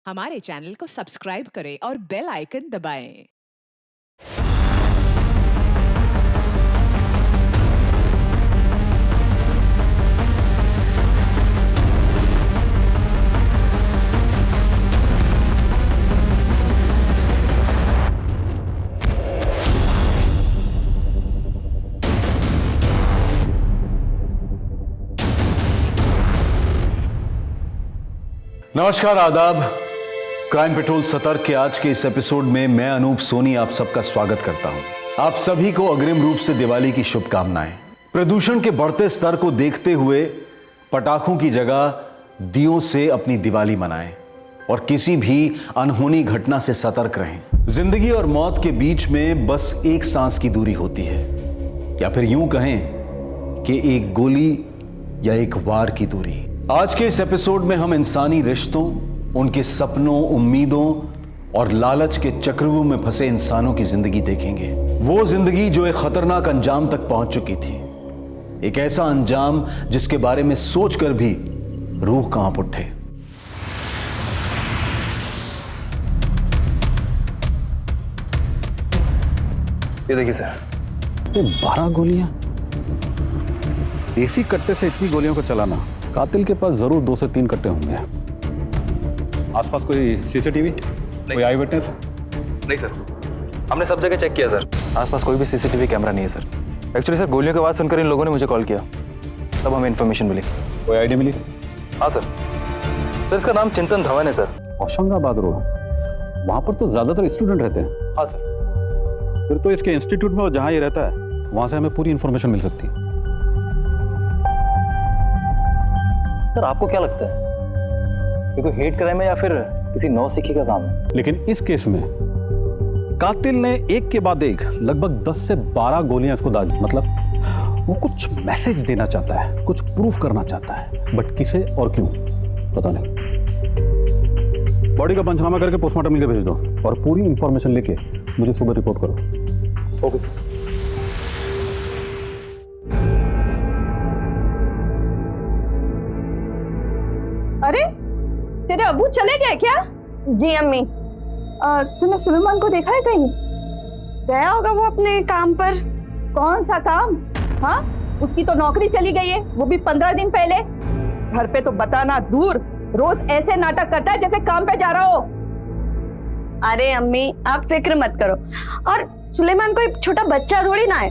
हमारे चैनल को सब्सक्राइब करें और बेल आइकन दबाएं। नमस्कार, आदाब। क्राइम पेट्रोल सतर्क के आज के इस एपिसोड में मैं अनूप सोनी आप सबका स्वागत करता हूं। आप सभी को अग्रिम रूप से दिवाली की शुभकामनाएं। प्रदूषण के बढ़ते स्तर को देखते हुए पटाखों की जगह दियों से अपनी दिवाली मनाएं और किसी भी अनहोनी घटना से सतर्क रहें। जिंदगी और मौत के बीच में बस एक सांस की दूरी होती है, या फिर यूं कहें कि एक गोली या एक वार की दूरी। आज के इस एपिसोड में हम इंसानी रिश्तों, उनके सपनों, उम्मीदों और लालच के चक्रव्यूह में फंसे इंसानों की जिंदगी देखेंगे। वो जिंदगी जो एक खतरनाक अंजाम तक पहुंच चुकी थी, एक ऐसा अंजाम जिसके बारे में सोचकर भी रूह कांप उठे। ये देखिए सर, ये 12 गोलियां। देसी कट्टे से इतनी गोलियों को चलाना, कातिल के पास जरूर 2 से 3 कट्टे होंगे। आसपास कोई सीसीटीवी, कोई आई विटनेस? नहीं सर, हमने सब जगह चेक किया सर, आसपास कोई भी सीसीटीवी कैमरा नहीं है सर। एक्चुअली सर, गोलियों की आवाज़ सुनकर इन लोगों ने मुझे कॉल किया, तब हमें इन्फॉर्मेशन मिली। कोई आईडी मिली? हाँ सर, इसका नाम चिंतन धवन है सर। होशंगाबाद रोड, वहां पर तो ज्यादातर स्टूडेंट रहते हैं। हाँ सर। फिर तो इसके इंस्टीट्यूट में जहां ये रहता है वहां से हमें पूरी इंफॉर्मेशन मिल सकती है। सर, आपको क्या लगता है ये कोई हेट क्राइम है या फिर किसी नौसिखी का काम है? लेकिन इस केस में कातिल ने एक के बाद एक लगभग 10 से 12 गोलियां इसको दागी। मतलब वो कुछ मैसेज देना चाहता है, कुछ प्रूफ करना चाहता है, बट किसे और क्यों पता नहीं। बॉडी का पंचनामा करके पोस्टमार्टम लेके भेज दो और पूरी इंफॉर्मेशन लेके मुझे सुबह रिपोर्ट करो। ओके। अरे तेरे अबू चले गए क्या? जी अम्मी। तूने सुलेमान को देखा है कहीं? गया होगा वो अपने काम पर। कौन सा काम? हाँ, उसकी तो नौकरी चली गई है, वो भी 15 दिन पहले। घर पे तो बताना दूर, रोज ऐसे नाटक करता है जैसे काम पे जा रहा हो। अरे अम्मी, आप फिक्र मत करो। और सुलेमान कोई छोटा बच्चा थोड़ी ना है।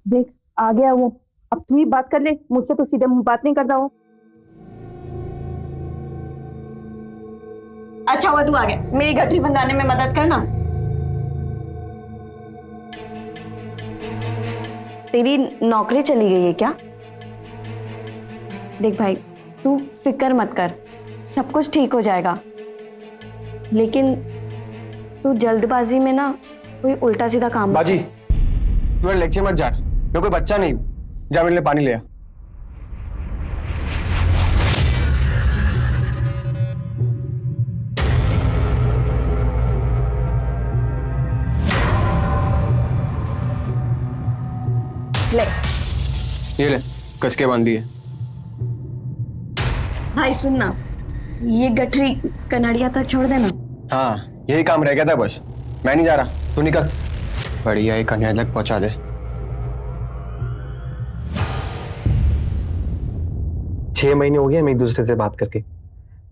देख, आ गया वो। अब तू ही बात कर ले, मुझसे तो सीधे मुंह बात नहीं करता हो। अच्छा हुआ तू आ गया, मेरी गठरी बंधाने में मदद करना। तेरी नौकरी चली गई है क्या? देख भाई, तू फिक्र मत कर, सब कुछ ठीक हो जाएगा। लेकिन तू जल्दबाजी में ना कोई उल्टा सीधा काम बाजी, तू लेक्चर मत जा। मैं कोई बच्चा नहीं, जा मेरे लिए पानी ले आ। ले ये ले, कस के बांध दिए। भाई सुन ना, ये गठरी कनाड़िया तक छोड़ देना। हाँ, यही काम रह गया था बस। मैं नहीं जा रहा, तू निकल। बढ़िया, ये कन्या तक पहुंचा दे। 6 महीने हो गए हम एक दूसरे से बात करके,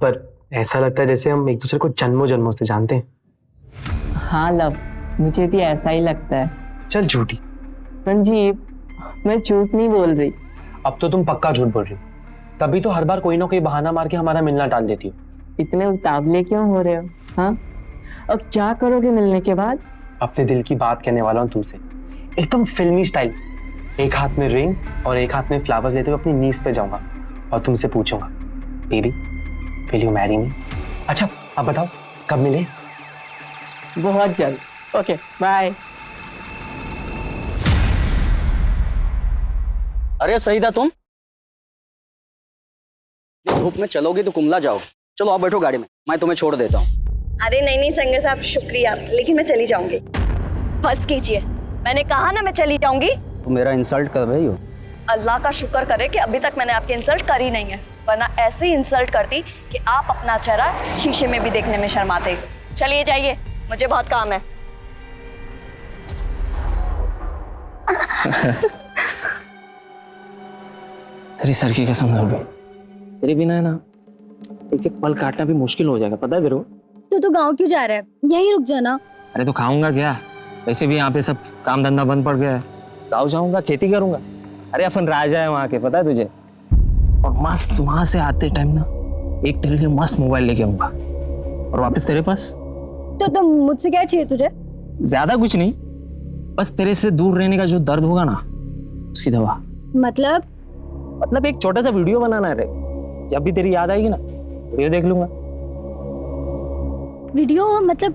पर ऐसा लगता है जैसे हम एक दूसरे को जन्मों जन्मों से जानते हैं। हाँ लव, मुझे भी ऐसा ही लगता है। चल झूठी। संजीव, मैं झूठ नहीं बोल रही। अब तो तुम पक्का झूठ बोल रही हो, तभी तो हर बार कोई ना कोई बहाना मार के हमारा मिलना टाल देती हो। इतने उतावले क्यों हो रहे हो? हाँ, अब क्या करोगे मिलने के बाद? अपने दिल की बात कहने वाला हूँ तुमसे, एकदम फिल्मी स्टाइल। एक हाथ में रिंग और एक हाथ में फ्लावर्स लेते हुए अपनी नीज पे जाऊंगा और तुमसे पूछूंगा, baby will you marry me? अच्छा अब बताओ कब मिले? बहुत जल्द। Okay bye. अरे सही था तुम। धूप में चलोगे तो कुमला जाओगे। चलो आप बैठो गाड़ी में, मैं तुम्हें छोड़ देता हूँ। अरे नहीं संजय साहब, शुक्रिया, लेकिन मैं चली जाऊंगी। बस कीजिए, मैंने कहा ना मैं चली जाऊंगी। तुम मेरा इंसल्ट कर रही हो। अल्लाह का शुक्र करे कि अभी तक मैंने आपकी इंसल्ट करी नहीं है। वरना ऐसी इंसल्ट करती कि आप अपना चेहरा शीशे में भी देखने में शर्माते। चलिए जाइए, मुझे बहुत काम है। तेरी सर की कसम ज़रूर, तेरे बिना है ना एक एक पल काटना भी मुश्किल हो जाएगा, पता है तेरे को? तो गाँव क्यों जा रहा है? यहीं रुक जाना। अरे तो खाऊंगा क्या? वैसे भी यहाँ पे सब काम धंधा बंद पड़ गया है। गाँव जाऊंगा, खेती करूंगा। अरे अपन राजा है वहाँ के, पता है तुझे? और मस्त वहां से आते टाइम ना एक तेरे लिए मस्त मोबाइल लेके आऊंगा और वापस तेरे पास। तो तुम मुझसे क्या चाहिए तुझे? ज्यादा कुछ नहीं, बस तेरे से दूर रहने का जो दर्द होगा ना उसकी दवा। मतलब एक छोटा सा वीडियो बनाना है रे। जब भी तेरी याद आएगी ना वीडियो देख लूंगा। वीडियो मतलब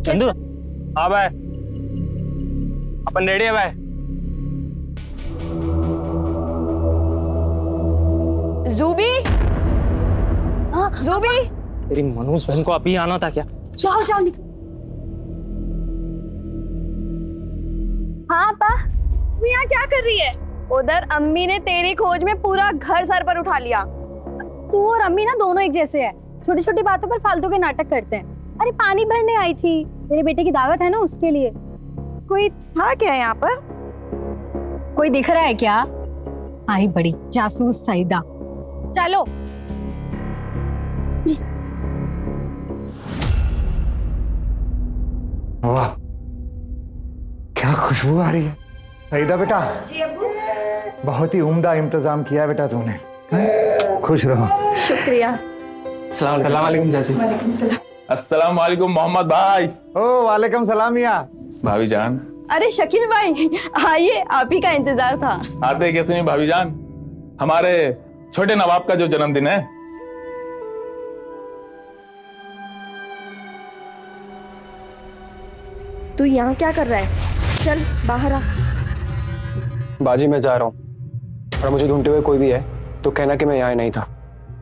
चंदू, हाँ भाई, अपन रेडी है भाई। ज़ूबी, ज़ूबी, तेरी मनोज बहन को अभी आना था क्या? जाओ जाओ निकल। हाँ पा, तू यहाँ क्या कर रही है? उधर अम्मी ने तेरी खोज में पूरा घर सर पर उठा लिया। तू और अम्मी ना दोनों एक जैसे हैं, छोटी छोटी बातों पर फालतू के नाटक करते हैं। अरे पानी भरने आई थी, तेरे बेटे की दावत है ना उसके लिए। कोई था क्या यहाँ पर? कोई दिख रहा है क्या? आई बड़ी जासूस सईदा। चलो। वाह, क्या खुशबू आ रही है। सईदा बेटा, जी अब्बू। बहुत ही उम्दा इंतजाम किया बेटा तूने। खुश रहो। शुक्रिया। अस्सलाम वालेकुम चाची। अस्सलाम वालेकुम मोहम्मद भाई। ओ वालेकुम सलाम मियां। भाभी जान। अरे शकील भाई आइए, आप ही का इंतजार था। आते कैसे नहीं भाभी जान, हमारे छोटे नवाब का जो जन्मदिन है। तू यहाँ क्या कर रहा है? चल बाहर आ। बाजी मैं जा रहा हूँ, और मुझे ढूंढते हुए कोई भी है तो कहना कि मैं यहाँ नहीं था।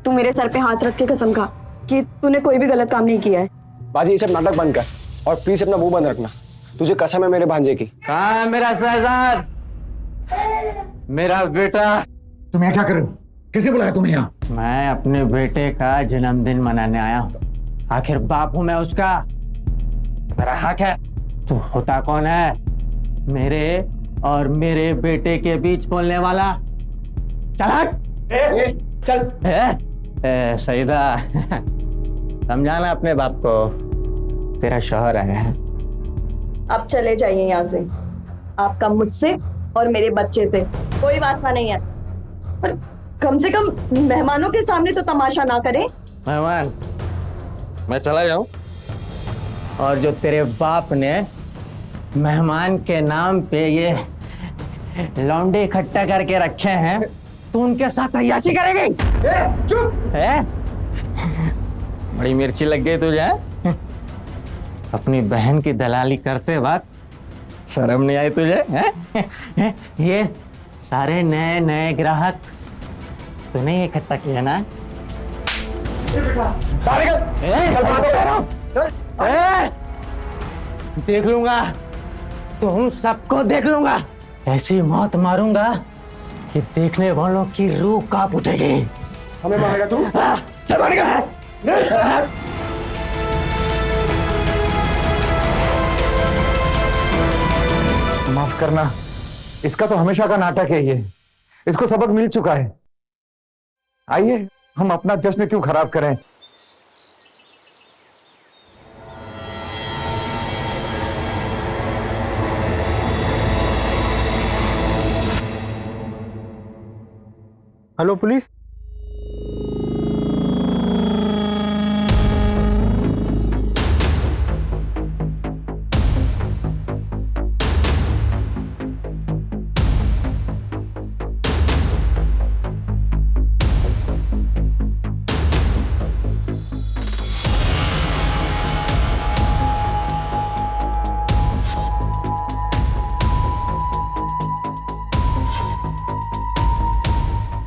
तू मेरे सर पे हाथ रख के कसम खा कि तूने कोई भी गलत काम नहीं किया है। बाजी ये सब नाटक बंद कर और प्लीज अपना मुंह बंद रखना। तुझे कसम है मेरे भांजे की। कहाँ है मेरा शहजाद, मेरा बेटा? तुम यहाँ क्या कर रहे हो? किसे बुलाया तुम्हें यहाँ? मैं अपने बेटे का जन्मदिन मनाने आया हूँ। आखिर बाप हूं मैं उसका, मेरा हक है। तू होता कौन है मेरे और मेरे बेटे के बीच बोलने वाला? चल हट। चल। सईदा, समझाना अपने बाप को, तेरा शौहर आया है। आप चले जाइए यहाँ से। आपका मुझसे और मेरे बच्चे से कोई वास्ता नहीं है। पर कम से कम मेहमानों के सामने तो तमाशा ना करें। मेहमान, मैं चला जाऊं? और जो तेरे बाप ने मेहमान के नाम पे ये लौंडे इकट्ठा करके रखे हैं, तू उनके साथ अय्याशी करेगी? चुप है? बड़ी मिर्ची लग गई तुझे? अपनी बहन की दलाली करते वक्त शर्म नहीं आई तुझे? है? ये सारे नए नए ग्राहक तूने इकट्ठा किया ना? देख लूंगा, तुम सबको देख लूंगा। ऐसी मौत मारूंगा कि देखने वालों की रूह कांप उठेगी। हमें मारेगा तू? चल मारेगा। माफ करना, इसका तो हमेशा का नाटक है ये। इसको सबक मिल चुका है। आइए, हम अपना जश्न क्यों खराब करें। Hello police.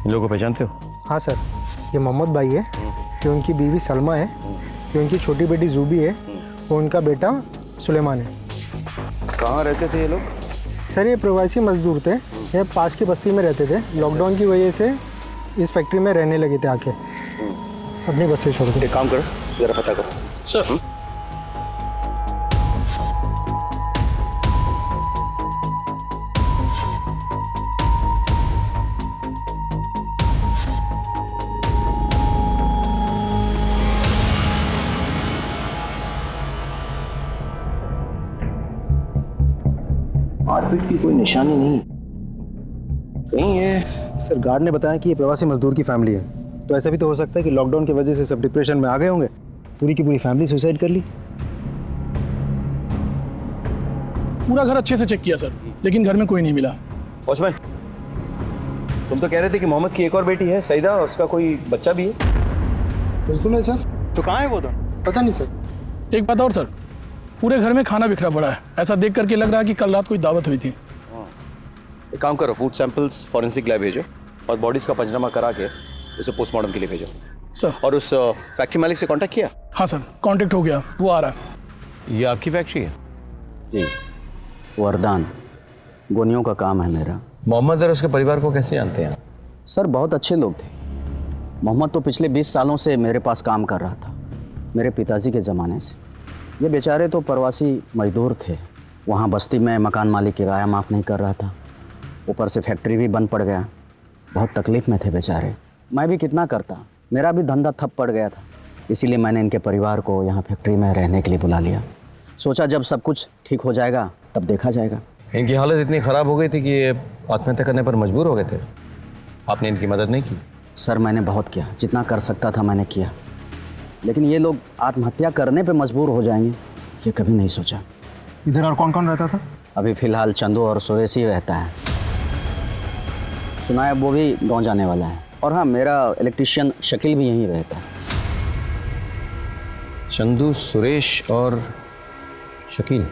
इन लोगों को पहचानते हो? हाँ सर, ये मोहम्मद भाई है, ये उनकी बीवी सलमा है, ये उनकी छोटी बेटी जूबी है और उनका बेटा सुलेमान है। कहाँ रहते थे ये लोग? सर ये प्रवासी मजदूर थे, ये पास की बस्ती में रहते थे। लॉकडाउन की वजह से इस फैक्ट्री में रहने लगे थे आके, अपनी बस से छोड़ के। एक काम करो, जरा पता करो सर। मारपीट की कोई निशानी नहीं है। सर गार्ड ने बताया कि ये प्रवासी मजदूर की फैमिली है, तो ऐसा भी तो हो सकता है कि लॉकडाउन की वजह से सब डिप्रेशन में आ गए होंगे, पूरी की पूरी फैमिली सुसाइड कर ली। पूरा घर अच्छे से चेक किया सर, लेकिन घर में कोई नहीं मिला। वॉचमैन, तुम तो कह रहे थे कि मोहम्मद की एक और बेटी है सईदा, और उसका कोई बच्चा भी है। बिल्कुल है सर। तो कहाँ है वो? तो पता नहीं सर। एक बात और सर, पूरे घर में खाना बिखरा पड़ा है। ऐसा देख करके लग रहा है कि कल रात कोई दावत हुई थी। एक काम करो, फूड सैंपल्स फॉरेंसिक लैब भेजो और बॉडीज का पंचनामा करा के उसे पोस्टमार्टम के लिए भेजो सर। और उस फैक्ट्री मालिक से कांटेक्ट किया? हाँ सर, कांटेक्ट हो गया, वो आ रहा है। ये आपकी फैक्ट्री है? जी, वरदान गोनियों का काम है मेरा। मोहम्मद और उसके परिवार को कैसे जानते हैं? सर बहुत अच्छे लोग थे। मोहम्मद तो पिछले 20 सालों से मेरे पास काम कर रहा था, मेरे पिताजी के ज़माने से। ये बेचारे तो प्रवासी मजदूर थे, वहाँ बस्ती में मकान मालिक किराया माफ़ नहीं कर रहा था, ऊपर से फैक्ट्री भी बंद पड़ गया। बहुत तकलीफ़ में थे बेचारे। मैं भी कितना करता, मेरा भी धंधा ठप पड़ गया था। इसीलिए मैंने इनके परिवार को यहाँ फैक्ट्री में रहने के लिए बुला लिया। सोचा जब सब कुछ ठीक हो जाएगा तब देखा जाएगा। इनकी हालत इतनी ख़राब हो गई थी कि ये आत्महत्या करने पर मजबूर हो गए थे। आपने इनकी मदद नहीं की? सर मैंने बहुत किया, जितना कर सकता था मैंने किया, लेकिन ये लोग आत्महत्या करने पे मजबूर हो जाएंगे ये कभी नहीं सोचा। इधर और कौन कौन रहता था? अभी फ़िलहाल चंदू और सुरेश ही रहता है। सुना है वो भी गाँव जाने वाला है। और हाँ, मेरा इलेक्ट्रिशियन शकील भी यहीं रहता है। चंदू, सुरेश और शकील।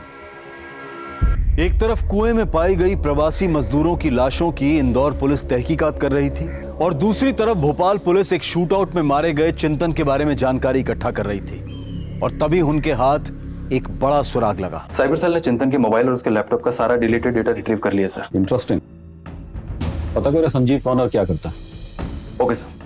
एक तरफ कुएं में पाई गई प्रवासी मजदूरों की लाशों की इंदौर पुलिस तहकीकात कर रही थी, और दूसरी तरफ भोपाल पुलिस एक शूटआउट में मारे गए चिंतन के बारे में जानकारी इकट्ठा कर रही थी। और तभी उनके हाथ एक बड़ा सुराग लगा। साइबर सेल ने चिंतन के मोबाइल और उसके लैपटॉप का सारा डिलीटेड डेटा रिट्रीव कर लिया सर। इंटरेस्टिंग। पता करो संजीव कौन और क्या करता है। Okay sir.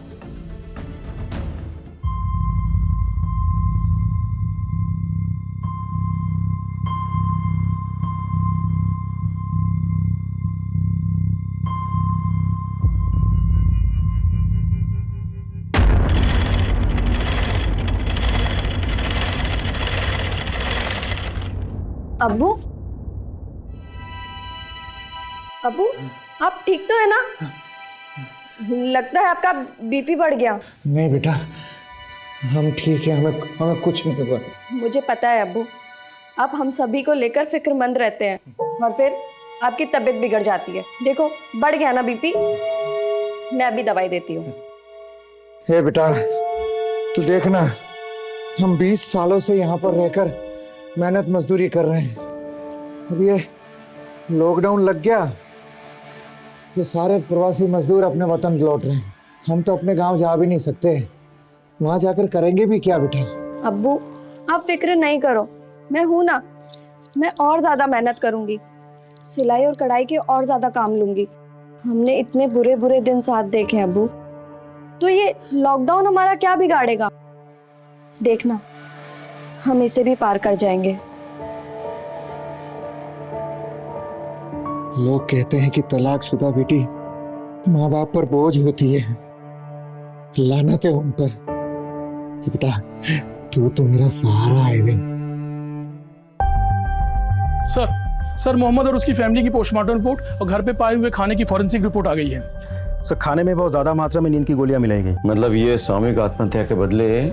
अब्बू, अब्बू आप ठीक तो है ना? लगता है आपका बीपी बढ़ गया। नहीं बेटा, हम ठीक है, हमें कुछ नहीं हुआ। मुझे पता है अब्बू, आप हम सभी को लेकर फिक्रमंद रहते हैं और फिर आपकी तबीयत बिगड़ जाती है। देखो बढ़ गया ना बीपी, मैं अभी दवाई देती हूँ। हे बेटा, तू देखना, हम 20 सालों से यहाँ पर रहकर मेहनत मजदूरी कर रहे हैं। अब ये लॉकडाउन लग गया तो सारे प्रवासी मजदूर अपने वतन लौट रहे हैं। हम तो अपने गांव जा भी नहीं सकते, वहां जाकर करेंगे भी क्या बेटा? अब्बू आप फिक्र नहीं करो, मैं हूं ना, मैं और ज्यादा मेहनत करूंगी, सिलाई और कढ़ाई के और ज्यादा काम लूंगी। हमने इतने बुरे बुरे दिन साथ देखे हैं अब्बू, तो ये लॉकडाउन हमारा क्या बिगाड़ेगा? देखना हम इसे भी पार कर जाएंगे। लोग कहते हैं कि तलाकशुदा बेटी माँ बाप पर बोझ होती है, लानत है उन पर। बेटा तू तो मेरा सहारा है बे। सर मोहम्मद और उसकी फैमिली की पोस्टमार्टम रिपोर्ट और घर पे पाए हुए खाने की फॉरेंसिक रिपोर्ट आ गई है। सर खाने में बहुत ज्यादा मात्रा में नींद की गोलियां मिलाई गई। मतलब ये सामूहिक आत्महत्या के बदले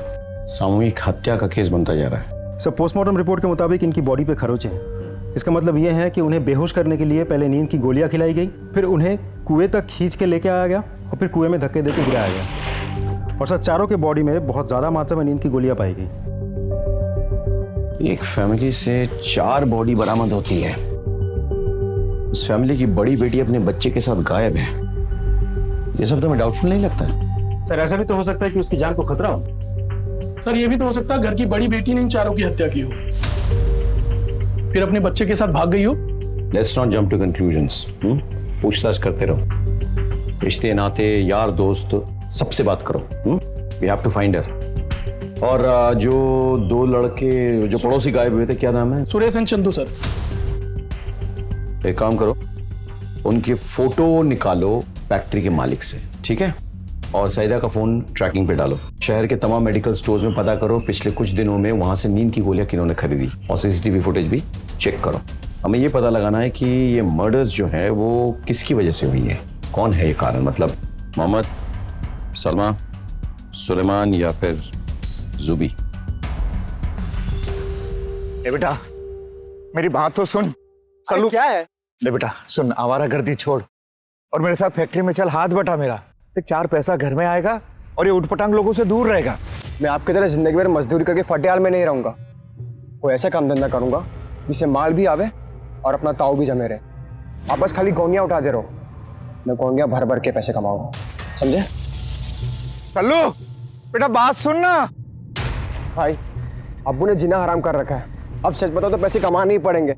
सामूहिक हत्या का केस बनता जा रहा है। सर पोस्टमार्टम रिपोर्ट के मुताबिक इनकी बॉडी पे खरोंच है। इसका मतलब ये है कि उन्हें बेहोश करने के लिए पहले नींद की गोलियां खिलाई गई, फिर उन्हें कुएं तक खींच के लेके आया गया और फिर कुएं में धक्के देके गिराया गया। और सर चारों के बॉडी में बहुत ज्यादा मात्रा में नींद की गोलियां पाई गई। एक फैमिली से 4 बॉडी बरामद होती है, उस फैमिली की बड़ी बेटी अपने बच्चे के साथ गायब है। ये सब तो मैं डाउटफुल नहीं लगता है। सर ऐसा भी तो हो सकता है कि उसकी जान को खतरा हो। सर ये भी तो हो सकता है घर की बड़ी बेटी ने इन चारों की हत्या की हो, फिर अपने बच्चे के साथ भाग गई हो। Let's not jump to conclusions. पूछताछ करते रहो, रिश्ते नाते यार दोस्त सबसे बात करो। We have to find her. और जो 2 लड़के जो पड़ोसी गायब हुए थे, क्या नाम है? Suresh and Chandu sir. एक काम करो, उनकी फोटो निकालो फैक्ट्री के मालिक से, ठीक है? और सईदा का फोन ट्रैकिंग पे डालो। शहर के तमाम मेडिकल स्टोर्स में पता करो पिछले कुछ दिनों में वहां से नींद की गोलियां किन्होंने खरीदी, और सीसीटीवी फुटेज भी चेक करो। हमें ये पता लगाना है कि ये मर्डर्स जो है वो किसकी वजह से हुई है, कौन है ये कारण, मतलब मोहम्मद, सलमा, सुलेमान या फिर जुबी। ए बेटा, मेरी बात तो सुन। सलू क्या है? ले बेटा सुन, आवारागर्दी छोड़ और मेरे साथ फैक्ट्री में चल, हाथ बटा मेरा। 4 पैसा घर में आएगा और ये उठपटांग लोगों से दूर रहेगा। मैं आपकी तरह जिंदगी भर मजदूरी करके फटियाल में नहीं रहूंगा। कोई ऐसा काम धंधा करूंगा जिससे माल भी आवे और अपना ताऊ भी जमे रहे। आप बस खाली गौनियां उठा दे रहो, मैं गौनियां भर भर के पैसे कमाऊंगा, समझे? सल्लू बेटा बात सुन ना। भाई अब्बू ने जीना हराम कर रखा है, अब सच बताओ तो पैसे कमाने ही पड़ेंगे।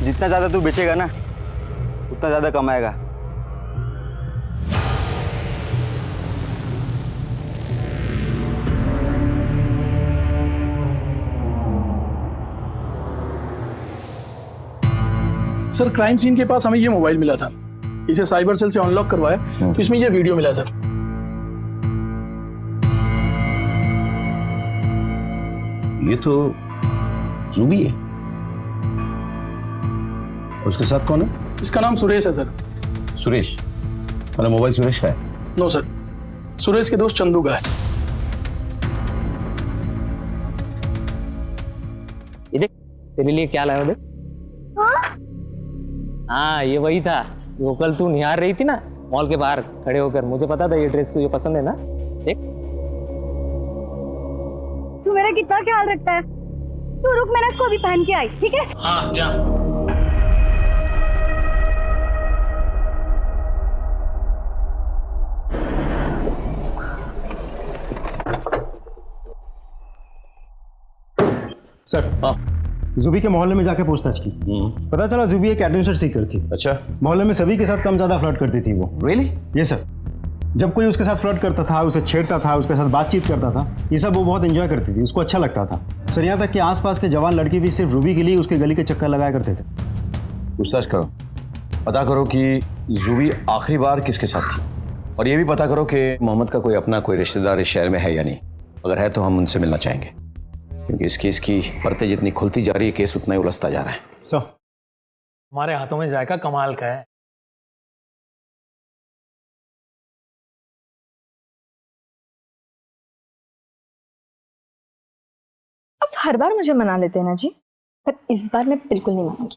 जितना ज्यादा तू बेचेगा ना उतना ज्यादा कमाएगा। सर क्राइम सीन के पास हमें ये मोबाइल मिला था, इसे साइबर सेल से अनलॉक करवाया तो इसमें ये वीडियो मिला सर। ये तो जुबी है। उसके साथ कौन है? इसका नाम सुरेश है सर। सुरेश? मतलब मोबाइल सुरेश का है? नो सर, सुरेश के दोस्त चंदू का है। ये देख तेरे लिए क्या लाया देख। हाँ ये वही था वो कल तू निहार रही थी ना मॉल के बाहर खड़े होकर। मुझे पता था ये ड्रेस तुझे पसंद है ना। देख तू मेरा कितना ख्याल रखता है। तू रुक, मैंने इसको अभी पहन के आई, ठीक है? हाँ जा। सर जुबी के मोहल्ले में जाके पूछताछ की, पता चला जुबी एक एडवेंचर सीकर थी। अच्छा। मोहल्ले में सभी के साथ कम ज्यादा फ्लर्ट करती थी वो। रियली? ये सर, जब कोई उसके साथ फ्लर्ट करता था, उसे छेड़ता था, उसके साथ बातचीत करता था, ये सब वो बहुत एंजॉय करती थी, उसको अच्छा लगता था सर। यहाँ तक कि आसपास के जवान लड़के भी सिर्फ रूबी के लिए उसके गली के चक्कर लगाया करते थे। पूछताछ करो, पता करो कि जुबी आखिरी बार किसके साथ थी, और ये भी पता करो कि मोहम्मद का कोई अपना कोई रिश्तेदार इस शहर में है या नहीं। अगर है तो हम उनसे मिलना चाहेंगे, क्योंकि इस केस की परतें जितनी खुलती जा रही है केस उतना ही उलझता जा रहा है। हमारे हाथों में जायका कमाल का है। अब हर बार मुझे मना लेते हैं ना जी, पर इस बार मैं बिल्कुल नहीं मानूंगी।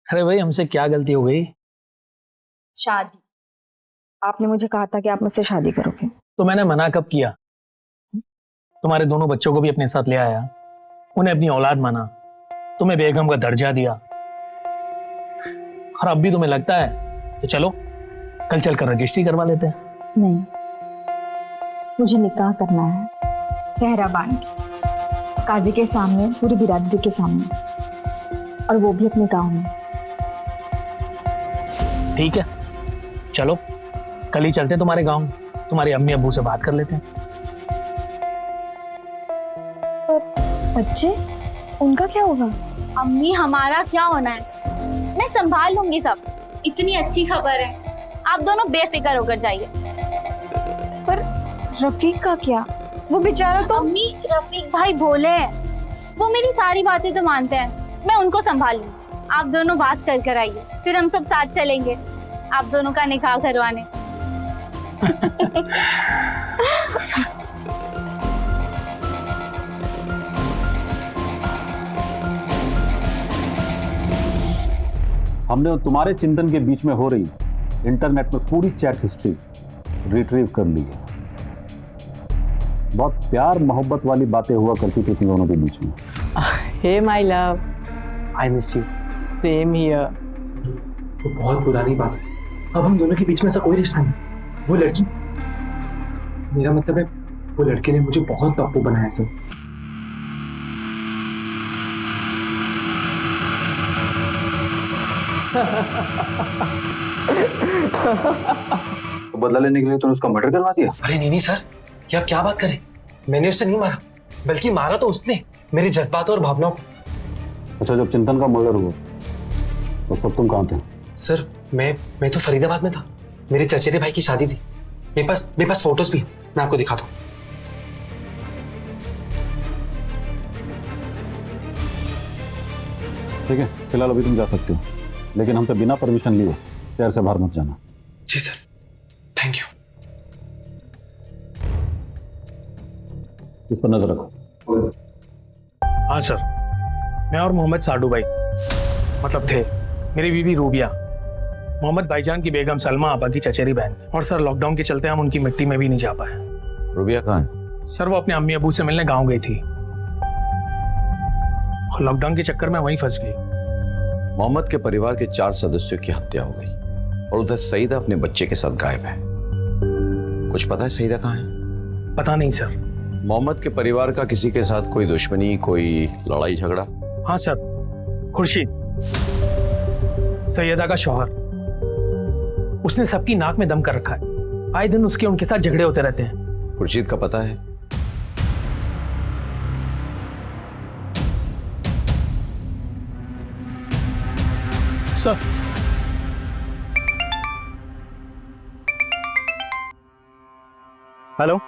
अरे भाई हमसे क्या गलती हो गई? शादी। आपने मुझे कहा था कि आप मुझसे शादी करोगे। तो मैंने मना कब किया? तुम्हारे दोनों बच्चों को भी अपने साथ ले आया, उन्हें अपनी औलाद माना, तुम्हें बेगम का दर्जा दिया, और अब भी तुम्हें लगता है तो चलो कल चलकर रजिस्ट्री करवा लेते हैं। नहीं, मुझे निकाह करना है, सहरा बांध के, काजी के सामने, पूरी बिरादरी के सामने, और वो भी अपने गांव में। ठीक है चलो कल ही चलते हैं तुम्हारे गांव, तुम्हारी अम्मी अब्बू से बात कर लेते हैं। बच्चे, उनका क्या होगा? अम्मी हमारा क्या होना है, मैं संभाल लूंगी सब। इतनी अच्छी खबर है, आप दोनों बेफिक्र होकर जाइए। पर रफीक का क्या? वो बेचारा तो। अम्मी रफीक भाई भोले हैं, वो मेरी सारी बातें तो मानते हैं, मैं उनको संभाल लूंगी। आप दोनों बात कर आइए, फिर हम सब साथ चलेंगे आप दोनों का निकाह करवाने। हमने तुम्हारे चिंतन के बीच में हो रही इंटरनेट में पूरी चैट हिस्ट्री रिट्रीव कर ली है। बहुत प्यार मोहब्बत वाली बातें हुआ करती थी तुम दोनों के बीच में। Hey my love, I miss you. Same here. वो बहुत पुरानी बात है, अब हम दोनों के बीच में ऐसा कोई रिश्ता नहीं। वो लड़की, मेरा मतलब है वो लड़के ने मुझे बहुत टप्पू बनाया सर। तो बदला लेने के लिए तूने उसका मर्डर करवा दिया? अरे नहीं सर, ये आप क्या बात करें, मैंने उसे नहीं मारा, बल्कि मारा तो उसने मेरे जज्बातों और भावनाओं को। अच्छा, जब चिंतन का मर्डर हुआ उस वक्त तुम कहाँ थे? सर मैं तो फरीदाबाद में था, मेरे चचेरे भाई की शादी थी। मेरे पास फोटोज भी, मैं आपको दिखाता हूँ। ठीक है, फिलहाल अभी तुम जा सकते हो, लेकिन हमसे बिना परमिशन लिए शहर से बाहर मत जाना। जी सर, थैंक यू। इस पर नजर रखो। हाँ सर, मैं और मोहम्मद साडू भाई मतलब थे, मेरी बीवी रूबिया, मोहम्मद भाईजान की बेगम सलमा आपा की चचेरी बहन। और सर लॉकडाउन के चलते हम उनकी मिट्टी में भी नहीं जा पाए। रूबिया कहाँ है? सर वो अपने अम्मी अबू से मिलने गांव गई थी, लॉकडाउन के चक्कर में वहीं फंस गई। मोहम्मद के परिवार के 4 सदस्यों की हत्या हो गई और उधर सईदा अपने बच्चे के साथ गायब है। कुछ पता है सईदा कहाँ है? पता नहीं सर। मोहम्मद के परिवार का किसी के साथ कोई दुश्मनी, कोई लड़ाई झगड़ा? हाँ सर, खुर्शीद सैयदा का शौहर, उसने सबकी नाक में दम कर रखा है। आए दिन उसके उनके साथ झगड़े होते रहते हैं। खुर्शीद का पता है? सर हेलो,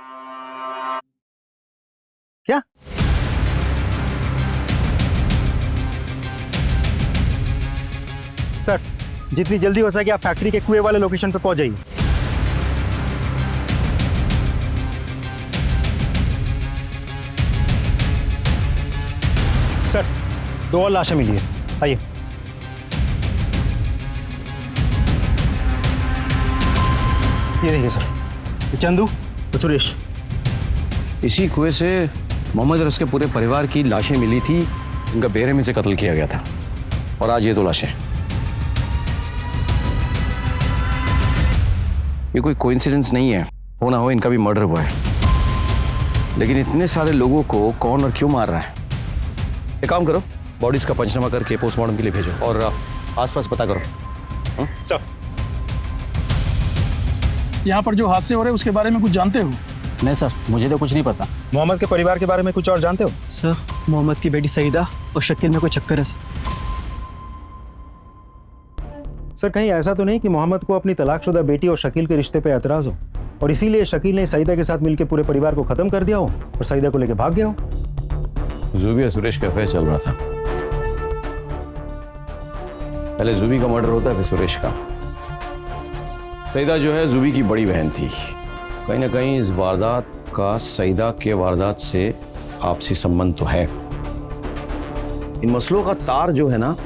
क्या? सर, जितनी जल्दी हो सके आप फैक्ट्री के कुएं वाले लोकेशन पे पहुंच जाइए। सर, 2 और लाशें मिली है, आइए। ये देखिए सर, ये चंदू और सुरेश। इसी कुएं से मोहम्मद और उसके पूरे परिवार की लाशें मिली थी। उनका बेरहमी से कत्ल किया गया था और आज ये 2 लाशें। ये कोई कोइंसिडेंस नहीं है, हो ना हो इनका भी मर्डर हुआ है। लेकिन इतने सारे लोगों को कौन और क्यों मार रहा है? एक काम करो, बॉडीज का पंचनामा करके पोस्टमार्टम के लिए भेजो और आसपास पता करो। सर, यहाँ पर जो हादसे हो रहे हैं उसके बारे में कुछ जानते हो? नहीं सर, मुझे तो कुछ नहीं पता। मोहम्मद के परिवार के बारे में कुछ और जानते हो? सर, मोहम्मद की बेटी सईदा और शकील में कोई चक्कर है सर, कहीं ऐसा तो नहीं कि मोहम्मद को अपनी तलाकशुदा बेटी और शकील के रिश्ते पे एतराज हो और इसीलिए शकील ने सईदा के साथ मिलकर पूरे परिवार को खत्म कर दिया हो और सईदा को लेकर भाग गया हो? जूबी और सुरेश का अफेयर चल रहा था। पहले जूबी का मर्डर होता है, फिर सुरेश का। सईदा जो है जूबी की बड़ी बहन थी। कहीं ना कहीं इस वारदात का सईदा के वारदात से आपसी संबंध तो है। इन मसलों का तार जो है ना,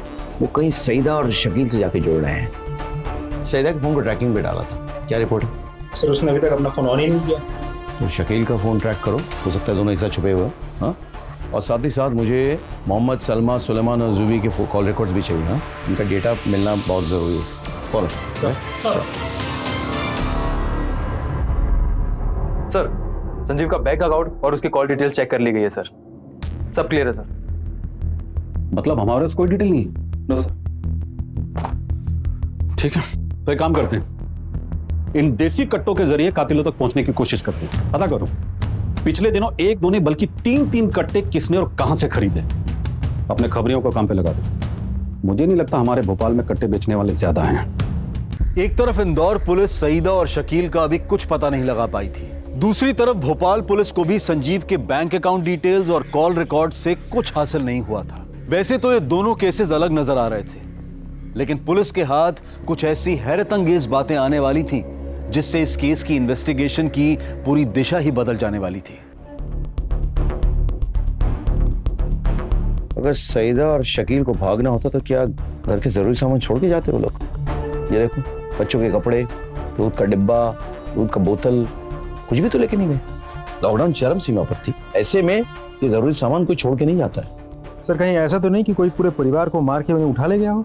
वो कहीं सईदा और शकील से जाके जोड़ रहे हैं। सईदा के फोन को ट्रैकिंग पे डाला था, क्या रिपोर्ट है? सर, उसने अभी तक अपना फोन ऑन ही नहीं किया। तो शकील का फोन ट्रैक करो, हो सकता है दोनों एक साथ छुपे हुए। हाँ, और साथ ही साथ मुझे मोहम्मद, सलमा, सुलेमान और जूबी के कॉल रिकॉर्ड्स भी चाहिए। हाँ, इनका डेटा मिलना बहुत जरूरी है। फॉलो सर, संजीव का बैंक अकाउंट और उसकी कॉल डिटेल चेक कर ली गई है सर, सब क्लियर है सर। मतलब हमारे पास कोई डिटेल नहीं है? No sir. ठीक है, तो एक काम करते हैं, इन देसी कट्टों के जरिए कातिलों तक पहुंचने की कोशिश करते हैं। पता करो पिछले दिनों 1 2 नहीं बल्कि 3 कट्टे किसने और कहां से खरीदे। अपने खबरियों को काम पे लगा दो। मुझे नहीं लगता हमारे भोपाल में कट्टे बेचने वाले ज्यादा हैं। एक तरफ इंदौर पुलिस सईदा और शकील का अभी कुछ पता नहीं लगा पाई थी, दूसरी तरफ भोपाल पुलिस को भी संजीव के बैंक अकाउंट डिटेल्स और कॉल रिकॉर्ड से कुछ हासिल नहीं हुआ था। वैसे तो ये दोनों केसेस अलग नजर आ रहे थे, लेकिन पुलिस के हाथ कुछ ऐसी हैरतअंगेज बातें आने वाली थी जिससे इस केस की इन्वेस्टिगेशन की पूरी दिशा ही बदल जाने वाली थी। अगर सईदा और शकील को भागना होता तो क्या घर के जरूरी सामान छोड़ के जाते वो लोग? ये देखो, बच्चों के कपड़े, दूध का डिब्बा, दूध का बोतल, कुछ भी तो लेके नहीं गए। लॉकडाउन चरम सीमा पर थी, ऐसे में ये जरूरी सामान कोई छोड़ के नहीं जाता है। सर, कहीं ऐसा तो नहीं कि कोई पूरे परिवार को मार के उन्हें उठा ले गया हो?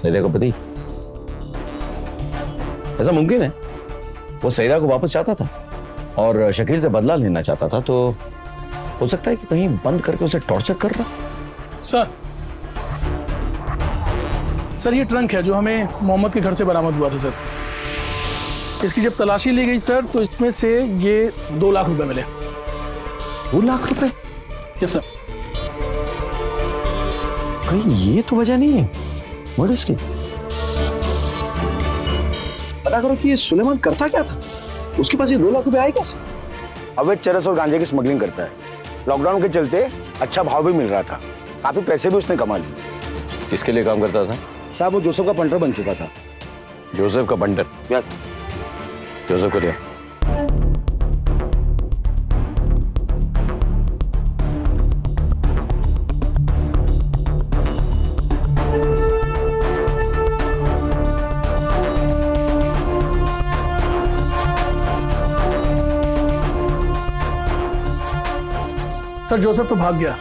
सईदा का पति, ऐसा मुमकिन है। वो सईदा को वापस चाहता था और शकील से बदला लेना चाहता था, तो हो सकता है कि कहीं बंद करके उसे टॉर्चर कर रहा। सर ये ट्रंक है जो हमें मोहम्मद के घर से बरामद हुआ था सर। इसकी जब तलाशी ली गई सर तो इसमें से ये 2 लाख रुपए मिले। 2 लाख रुपए? Yes sir. कहीं ये तो वजह नहीं है मर्डर इसकी। पता करो कि ये सुलेमान करता क्या था, उसके पास ये 2 लाख रुपए आए कैसे? अवैध चरस और गांजे की स्मगलिंग करता है। लॉकडाउन के चलते अच्छा भाव भी मिल रहा था, काफी पैसे भी उसने कमा लिए। किसके लिए काम करता था? साहब वो जोसेफ का पंटर बन चुका था। जोसेफ का पंटर? जोसेफ को लिया। सर जोसेफ तो भाग गया।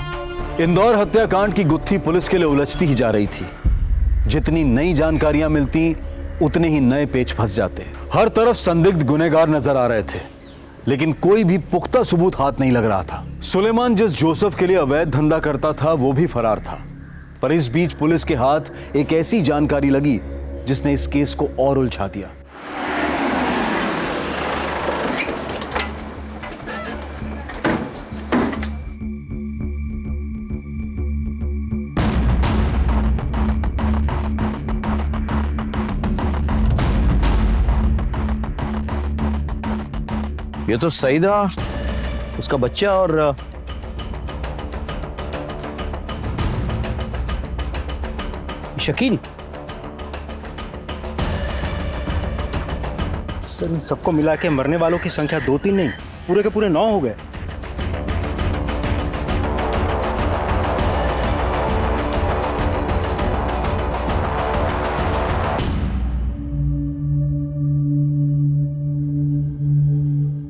इंदौर हत्याकांड की गुत्थी पुलिस के लिए उलझती ही जा रही थी। जितनी नई जानकारियां मिलती उतने ही नए पेच फंस जाते। हर तरफ संदिग्ध गुनहगार नजर आ रहे थे, लेकिन कोई भी पुख्ता सबूत हाथ नहीं लग रहा था। सुलेमान जिस जोसेफ के लिए अवैध धंधा करता था वो भी फरार था। पर इस बीच पुलिस के हाथ एक ऐसी जानकारी लगी जिसने इस केस को और उलझा दिया। ये तो सईदा, उसका बच्चा और शकील। सर इन सबको मिला के मरने वालों की संख्या 2-3 नहीं, पूरे के पूरे 9 हो गए।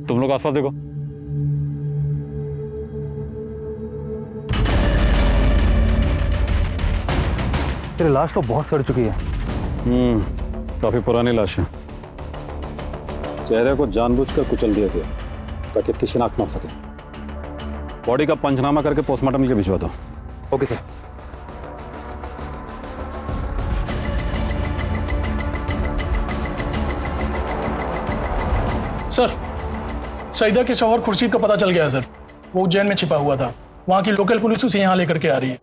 तुम लोग आसपास देखो। तेरी लाश तो बहुत सड़ चुकी है। काफी पुरानी लाश है। चेहरे को जानबूझकर कुचल दिया गया ताकि इसकी शिनाख्त ना हो सके। बॉडी का पंचनामा करके पोस्टमार्टम के लिए भिजवा दो। Okay sir. सर सईदा के शौहर खुर्शीद का पता चल गया सर। वो उज्जैन में छिपा हुआ था। वहां की लोकल पुलिस उसे यहाँ लेकर के आ रही है।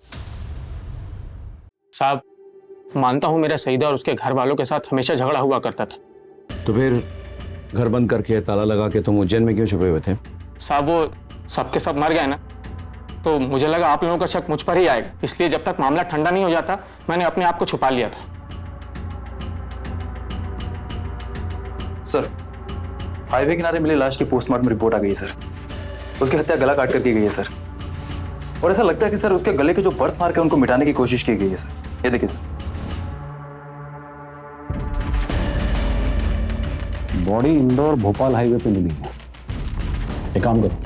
साहब मानता हूं मेरा सईदा और उसके घर वालों के साथ हमेशा झगड़ा हुआ करता था। तो फिर घर बंद करके ताला लगा के तुम उज्जैन में क्यों छुपे हुए थे? साहब वो सबके सब मर गए ना, तो मुझे लगा आप लोगों का शक मुझ पर ही आएगा, इसलिए जब तक मामला ठंडा नहीं हो जाता मैंने अपने आप को छुपा लिया था। सर हाईवे किनारे मिली लाश की पोस्टमार्टम रिपोर्ट आ गई है सर। उसकी हत्या गला काट कर की गई है सर, और ऐसा लगता है कि सर उसके गले के जो बर्थ मार्क है उनको मिटाने की कोशिश की गई है सर। ये देखिए sir. Body Indore Bhopal highway पे मिली है। एक काम करो,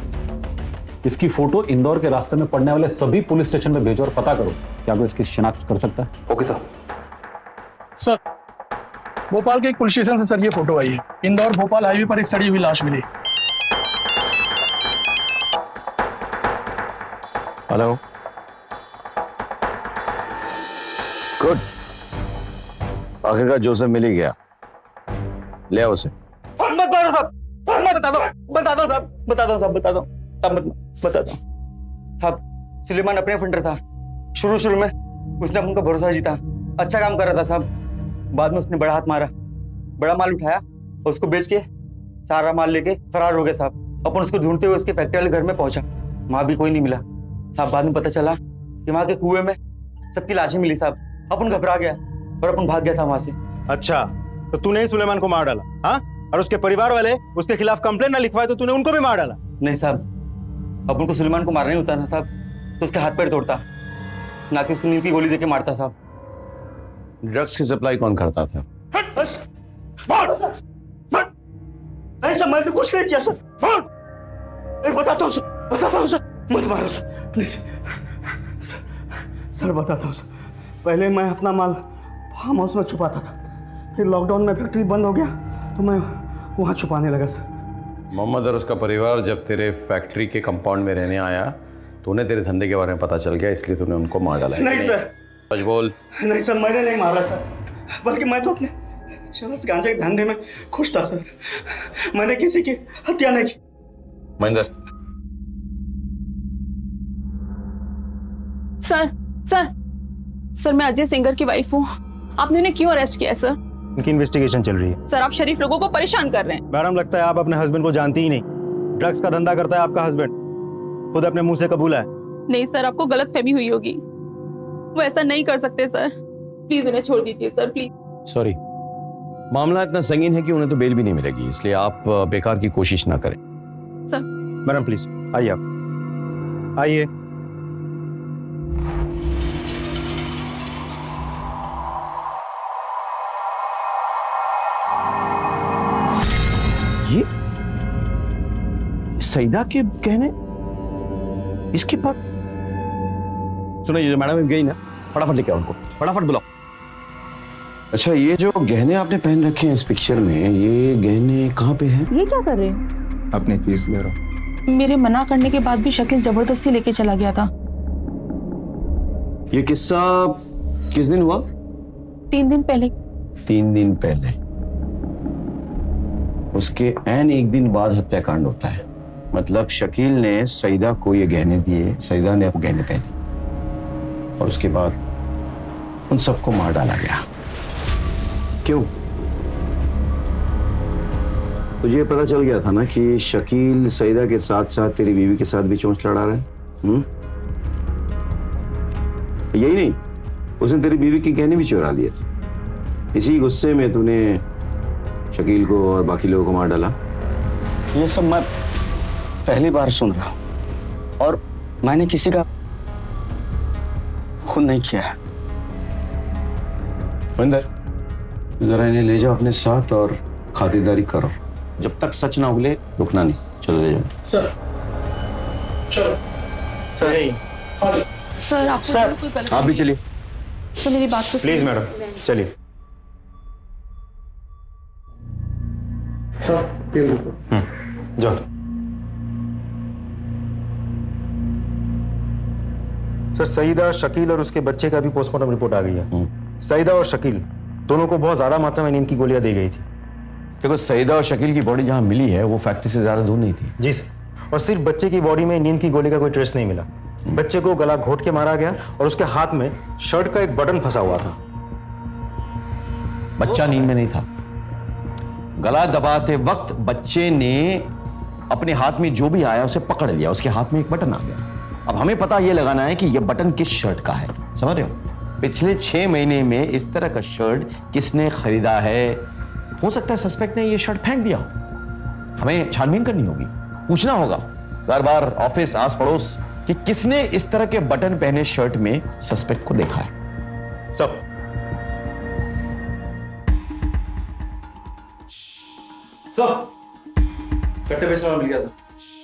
इसकी फोटो इंदौर के रास्ते में पड़ने वाले सभी पुलिस स्टेशन में भेजो और पता करो क्या कोई इसकी शिनाख्त कर सकता है। Okay sir. सर भोपाल के एक पुलिस स्टेशन से सर ये फोटो आई है। इंदौर भोपाल हाईवे पर एक सड़ी हुई लाश मिली। हेलो, गुड, आखिरकार जोसेफ मिल ही गया। ले आओ उसे। मत मारो साहब, मत बता दो साहब, बता दो साहब, बता दो साहब, मत बता दो साहब। सुलेमान अपने फंडर था। शुरू में उसने अपन का भरोसा जीता, अच्छा काम कर रहा था साहब। बाद में उसने बड़ा हाथ मारा, बड़ा माल उठाया और उसको बेच के सारा माल लेके फरार हो गया साहब। अपन उसको ढूंढते हुए उसके फैक्ट्री वाले घर में पहुंचा, वहां भी कोई नहीं मिला साहब। बाद में पता चला कि वहां के कुएं में सबकी लाशें मिली साहब। अपन घबरा गया और अपन भाग गया साहब वहां से। अच्छा, तो तूने ही सुलेमान को मार डाला? हाँ, और उसके परिवार वाले उसके खिलाफ कंप्लेंट ना लिखवाए तो तूने उनको भी मार डाला? नहीं साहब, अपन को सुलेमान को मारना ही होता ना साहब, तो उसके हाथ पैर तोड़ता, ना कि उसको नींद की गोली देके मारता साहब। ड्रग्स की सप्लाई कौन करता था? ऐसा मैंने कुछ नहीं किया सर। बताता हूँ सर, मत मारो सर प्लीज सर, बताता हूँ सर। पहले मैं अपना माल फार्म हाउस में छुपाता था, फिर लॉकडाउन में फैक्ट्री बंद हो गया तो मैं वहाँ छुपाने लगा सर। मोहम्मद और उसका परिवार जब तेरे फैक्ट्री के कंपाउंड में रहने आया तो उन्हें तेरे धंधे के बारे में पता चल गया, इसलिए तूने उनको मार डाला? नहीं सर, सच बोल। नहीं सर, मैंने नहीं मारा सर, बल्कि मैं तो अपने अच्छा, बस गांजे के धंधे में खुश था सर। मैंने किसी की हत्या नहीं की। महेंद्र, सर सर सर मैं अजय सिंगर की वाइफ हूँ। आपने उन्हें क्यों अरेस्ट किया है सर? इनकी इन्वेस्टिगेशन चल रही है। सर आप शरीफ लोगों को परेशान कर रहे हैं। मैडम, लगता है आप अपने हस्बैंड को जानती ही नहीं। ड्रग्स का धंधा करता है आपका हस्बैंड, खुद अपने मुंह से कबूला है। नहीं सर, आपको गलत फहमी हुई होगी। वो ऐसा नहीं कर सकते सर। प्लीज उन्हें छोड़ दीजिए सर, प्लीज। सॉरी, मामला इतना संगीन है कि उन्हें तो बेल भी नहीं मिलेगी, इसलिए आप बेकार की कोशिश ना करें। सर मैडम प्लीज आइए, आप आइए। ये सईदा के गहने इसके पास। सुनो, ये जो मैडम गई ना, फटाफट लेके आओ उनको, फटाफट बुलाओ। अच्छा, ये जो गहने आपने पहन रखे हैं इस पिक्चर में, ये गहने कहाँ पे हैं? ये क्या कर रहे हैं? अपनी फीस ले रहा हूँ। मेरे मना करने के बाद भी शकील जबरदस्ती लेके चला गया था। ये किस्सा किस दिन हुआ? 3 दिन पहले। 3 दिन पहले। उसके ऐन 1 दिन बाद हत्याकांड होता है। मतलब शकील ने सईदा को ये गहने दिए, सईदा ने वो गहने पहने और उसके बाद उन सबको मार डाला गया। क्यों? तुझे पता चल गया था ना कि शकील सईदा के साथ साथ तेरी बीवी के साथ भी चोंच लड़ा रहा है। यही नहीं, उसने तेरी बीवी के गहने भी चुरा लिए थे। इसी गुस्से में तूने शकील को और बाकी लोगों को मार डाला। ये सब मैं पहली बार सुन रहा हूँ और मैंने किसी का खून नहीं किया है। महेंद्र, जरा इन्हें ले जाओ अपने साथ और खातिरदारी करो। जब तक सच ना उगले रुकना नहीं। चलो ले जाओ। सर चलो सर आपको सर, कोई गलत आप भी चलिए। सर मेरी बात तो प्लीज मैडम चलिए। जाओ। सर, सईदा, शकील और उसके बच्चे का भी पोस्टमार्टम रिपोर्ट आ गई है। सईदा और शकील दोनों को बहुत ज्यादा मात्रा में नींद की गोलियां दी गई थी। देखो, सईदा और शकील की बॉडी जहां मिली है वो फैक्ट्री से ज्यादा दूर नहीं थी। जी सर, और सिर्फ बच्चे की बॉडी में नींद की गोली का कोई ट्रेस नहीं मिला। बच्चे को गला घोट के मारा गया और उसके हाथ में शर्ट का एक बटन फंसा हुआ था। बच्चा नींद में नहीं था। गला दबाते वक्त बच्चे ने अपने हाथ में जो भी आया उसे पकड़ लिया, उसके हाथ में एक बटन आ गया। अब हमें पता यह लगाना है कि यह बटन किस शर्ट का है। समझ रहे हो? पिछले 6 महीने में इस तरह का शर्ट किसने खरीदा है? हो सकता है सस्पेक्ट ने यह शर्ट फेंक दिया हो। हमें छानबीन करनी होगी, पूछना होगा बार बार ऑफिस, आस पड़ोस कि किसने इस तरह के बटन पहने शर्ट में सस्पेक्ट को देखा है। सब कट्टे बेचने वाला मिल गया था।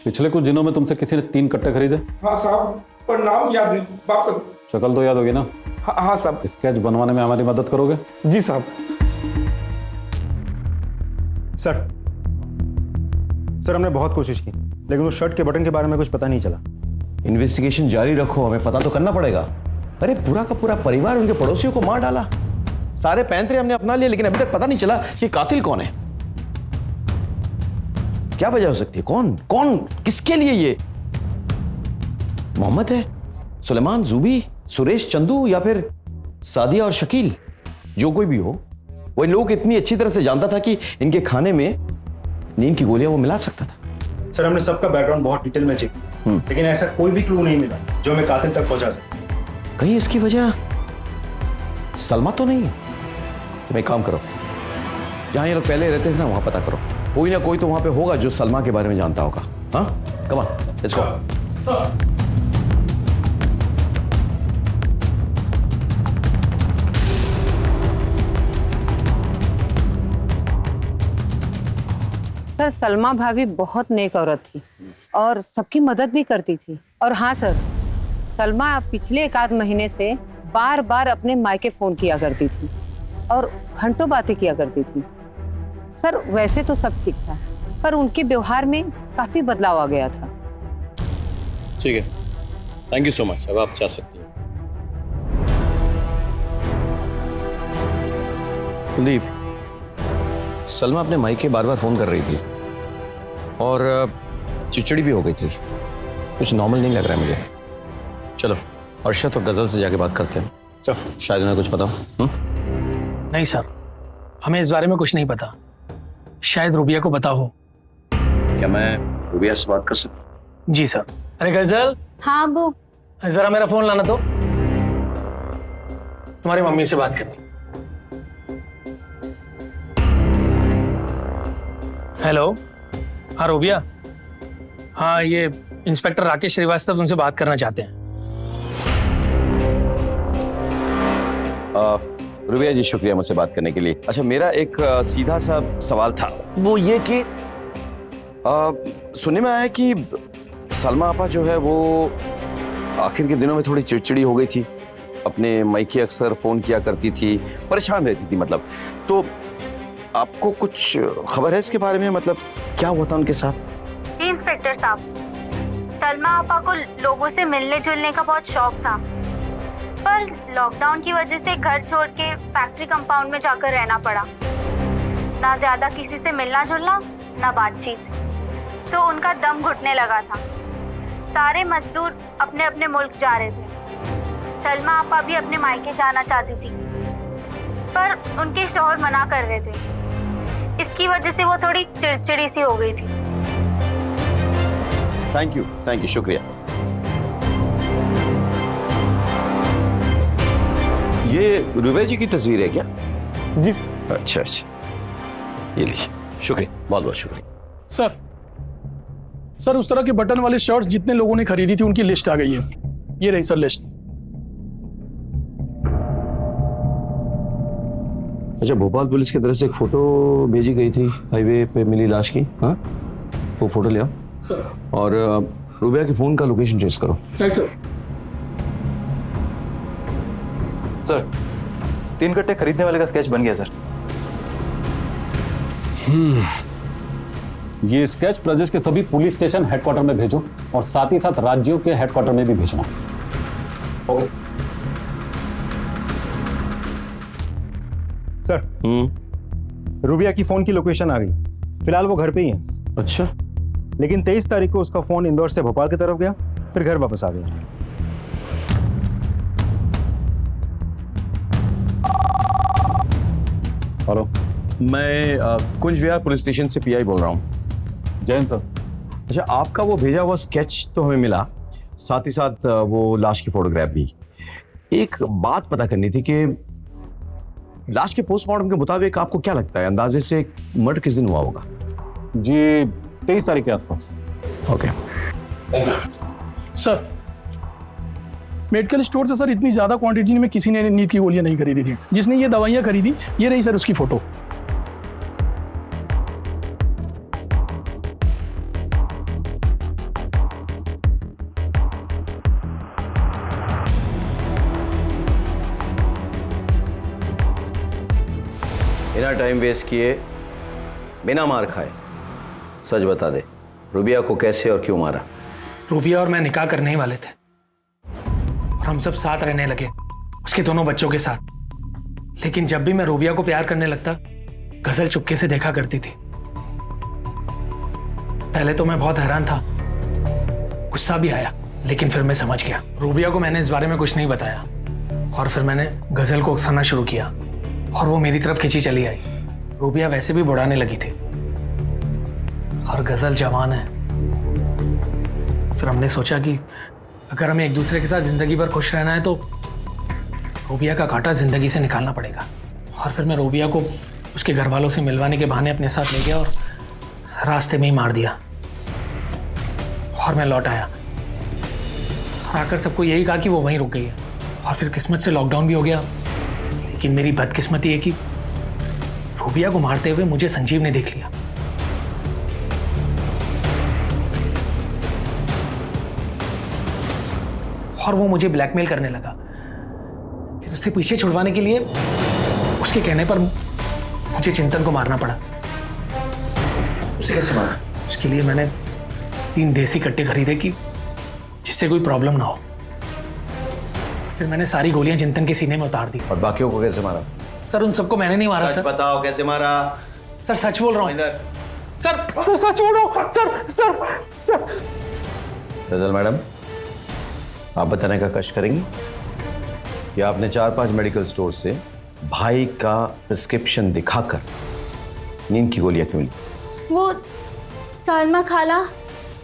पिछले कुछ दिनों में तुमसे किसी ने 3 कट्टे खरीदे? हाँ साहब, पर नाम याद नहीं। वापस। शक्ल तो याद होगी ना? हाँ साहब। स्केच बनवाने में हमारी मदद करोगे? जी साहब। सर हमने बहुत कोशिश की, लेकिन उस शर्ट के बटन के बारे में कुछ पता नहीं चला। इन्वेस्टिगेशन जारी रखो, हमें पता तो करना पड़ेगा। अरे पूरा का पूरा परिवार उनके पड़ोसियों को मार डाला। सारे पैंतरे हमने अपना लिए, लेकिन अभी तक पता नहीं चला कि कातिल कौन है। क्या वजह हो सकती है? कौन किसके लिए? ये मोहम्मद है, सुलेमान, जूबी, सुरेश, चंदू या फिर सादिया और शकील? जो कोई भी हो, वो इन लोगों को इतनी अच्छी तरह से जानता था कि इनके खाने में नींद की गोलियां वो मिला सकता था। सर हमने सबका बैकग्राउंड बहुत डिटेल में चेक किया, लेकिन ऐसा कोई भी क्लू नहीं मिला जो हमें कातिल तक पहुंचा सके। कहीं इसकी वजह सलमा तो नहीं है? तुम एक काम करो, जहां ये लोग पहले रहते थे ना वहां पता करो। कोई ना कोई तो वहां पे होगा जो सलमा के बारे में जानता होगा। हाँ, come on, let's go. Sir Salma भाभी बहुत नेक औरत थी और सबकी मदद भी करती थी। और हाँ सर, सलमा पिछले 1 महीने से बार बार अपने मायके फोन किया करती थी और घंटों बातें किया करती थी। सर वैसे तो सब ठीक था, पर उनके व्यवहार में काफी बदलाव आ गया था। ठीक है, थैंक यू सो मच। अब आप जा सकती हैं। कुलदीप, सलमा अपने मायके बार बार फोन कर रही थी और चिड़चिड़ी भी हो गई थी। कुछ नॉर्मल नहीं लग रहा है मुझे। चलो अर्शद और गजल से जाके बात करते हैं। सर शायद उन्हें कुछ पता हो। नहीं सर, हमें इस बारे में कुछ नहीं पता। शायद रूबिया को पता हो। क्या मैं रूबिया से बात कर सकता? जी सर। अरे गजल, हाँ अबू। जरा मेरा फोन लाना तो, तुम्हारी मम्मी से बात करनी। हेलो, हाँ रूबिया। हाँ, ये इंस्पेक्टर राकेश श्रीवास्तव तुमसे बात करना चाहते हैं। रूबिया जी शुक्रिया मुझसे बात करने के लिए। अच्छा, मेरा एक सीधा सा सवाल था, वो ये कि सुनने में आया कि सलमा आपा जो है वो आखिर के दिनों में थोड़ी चिड़चिड़ी हो गई थी। अपने मायके अक्सर फोन किया करती थी, परेशान रहती थी मतलब। तो आपको कुछ खबर है इसके बारे में? मतलब क्या हुआ था उनके साथ? जी इंस्पेक्टर साहब, सलमा आपा को लोगों से मिलने जुलने का बहुत शौक था, पर लॉकडाउन की वजह से घर छोड़ के फैक्ट्री कंपाउंड में जाकर रहना पड़ा। ना ज्यादा किसी से मिलना जुलना, ना बातचीत, तो उनका दम घुटने लगा था। सारे मजदूर अपने अपने मुल्क जा रहे थे। सलमा आपा भी अपने मायके जाना चाहती थी, पर उनके शौहर मना कर रहे थे। इसकी वजह से वो थोड़ी चिड़चिड़ी सी हो गई थी। थैंक यू, शुक्रिया। ये रूबिया जी की तस्वीर है क्या? जी। अच्छा, ये लीजिए, शुक्रिया, बहुत बहुत शुक्रिया। सर उस तरह के बटन वाले शर्ट्स जितने लोगों ने खरीदी थी उनकी लिस्ट आ गई है। ये रही सर लिस्ट। अच्छा, भोपाल पुलिस की तरफ से एक फोटो भेजी गई थी हाईवे पे मिली लाश की। हाँ, वो फोटो ले आओ सर। और रूबिया के फोन का लोकेशन ट्रेस करो। Right sir. सर 3 कट्टे खरीदने वाले का स्केच बन गया सर। ये स्केच प्रदेश के सभी पुलिस स्टेशन हेडक्वार्टर में भेजो और साथ ही साथ राज्यों के हेडक्वार्टर में भी भेजना। ओके सर, रूबिया की फोन की लोकेशन आ गई। फिलहाल वो घर पे ही है। अच्छा, लेकिन 23 तारीख को उसका फोन इंदौर से भोपाल की तरफ गया, फिर घर वापस आ गया। हेलो, मैं कुंज विहार पुलिस स्टेशन से पीआई बोल रहा हूँ। जैन सर। अच्छा, आपका वो भेजा हुआ स्केच तो हमें मिला, साथ ही साथ वो लाश की फोटोग्राफ भी। एक बात पता करनी थी कि लाश के पोस्टमार्टम के मुताबिक आपको क्या लगता है, अंदाजे से मर्डर किस दिन हुआ होगा? जी 23 तारीख के आसपास। ओके सर, मेडिकल स्टोर से सर इतनी ज्यादा क्वांटिटी में किसी ने नींद की गोलियां नहीं खरीदी थी। जिसने ये दवाइयां खरीदी, ये रही सर उसकी फोटो। बिना टाइम वेस्ट किए, बिना मार खाए सच बता दे, रूबिया को कैसे और क्यों मारा? रूबिया और मैं निकाह करने ही वाले थे और हम सब साथ रहने लगे, उसके दोनों बच्चों के साथ। लेकिन जब भी मैं रूबिया को प्यार करने लगता, गजल चुपके से देखा करती थी। पहले तो मैं बहुत हैरान था, गुस्सा भी आया, लेकिन फिर मैं समझ गया। रूबिया को मैंने इस बारे में कुछ नहीं बताया और फिर मैंने गजल को उकसाना शुरू किया और वो मेरी तरफ खिंची चली आई। रूबिया वैसे भी बुढ़ाने लगी थी और गजल जवान है। फिर हमने सोचा कि अगर हमें एक दूसरे के साथ जिंदगी भर खुश रहना है तो रूबिया का कांटा जिंदगी से निकालना पड़ेगा। और फिर मैं रूबिया को उसके घर वालों से मिलवाने के बहाने अपने साथ ले गया और रास्ते में ही मार दिया। और मैं लौट आया और आकर सबको यही कहा कि वो वहीं रुक गई है। और फिर किस्मत से लॉकडाउन भी हो गया, लेकिन मेरी बदकिस्मती है कि रूबिया को मारते हुए मुझे संजीव ने देख लिया। और वो मुझे ब्लैकमेल करने लगा। फिर उससे पीछे छुड़वाने के लिए उसके कहने पर मुझे चिंतन को मारना पड़ा। उसे कैसे मारा? उसके लिए मैंने 3 देसी कट्टे खरीदे कि जिससे कोई प्रॉब्लम ना हो। फिर मैंने सारी गोलियां चिंतन के सीने में उतार दी। और बाकियों को कैसे मारा? सर उन सबको मैंने नहीं मारा। सच सर बताओ, कैसे मारा? सर सच बोल रहा हूँ सर सच बोल रहा हूँ सर। रजल मैडम, आप बताने का कष्ट करेंगी कि आपने 4-5 मेडिकल स्टोर से भाई का प्रिस्क्रिप्शन दिखाकर नींद की गोलियां क्यों ली? वो सलमा खाला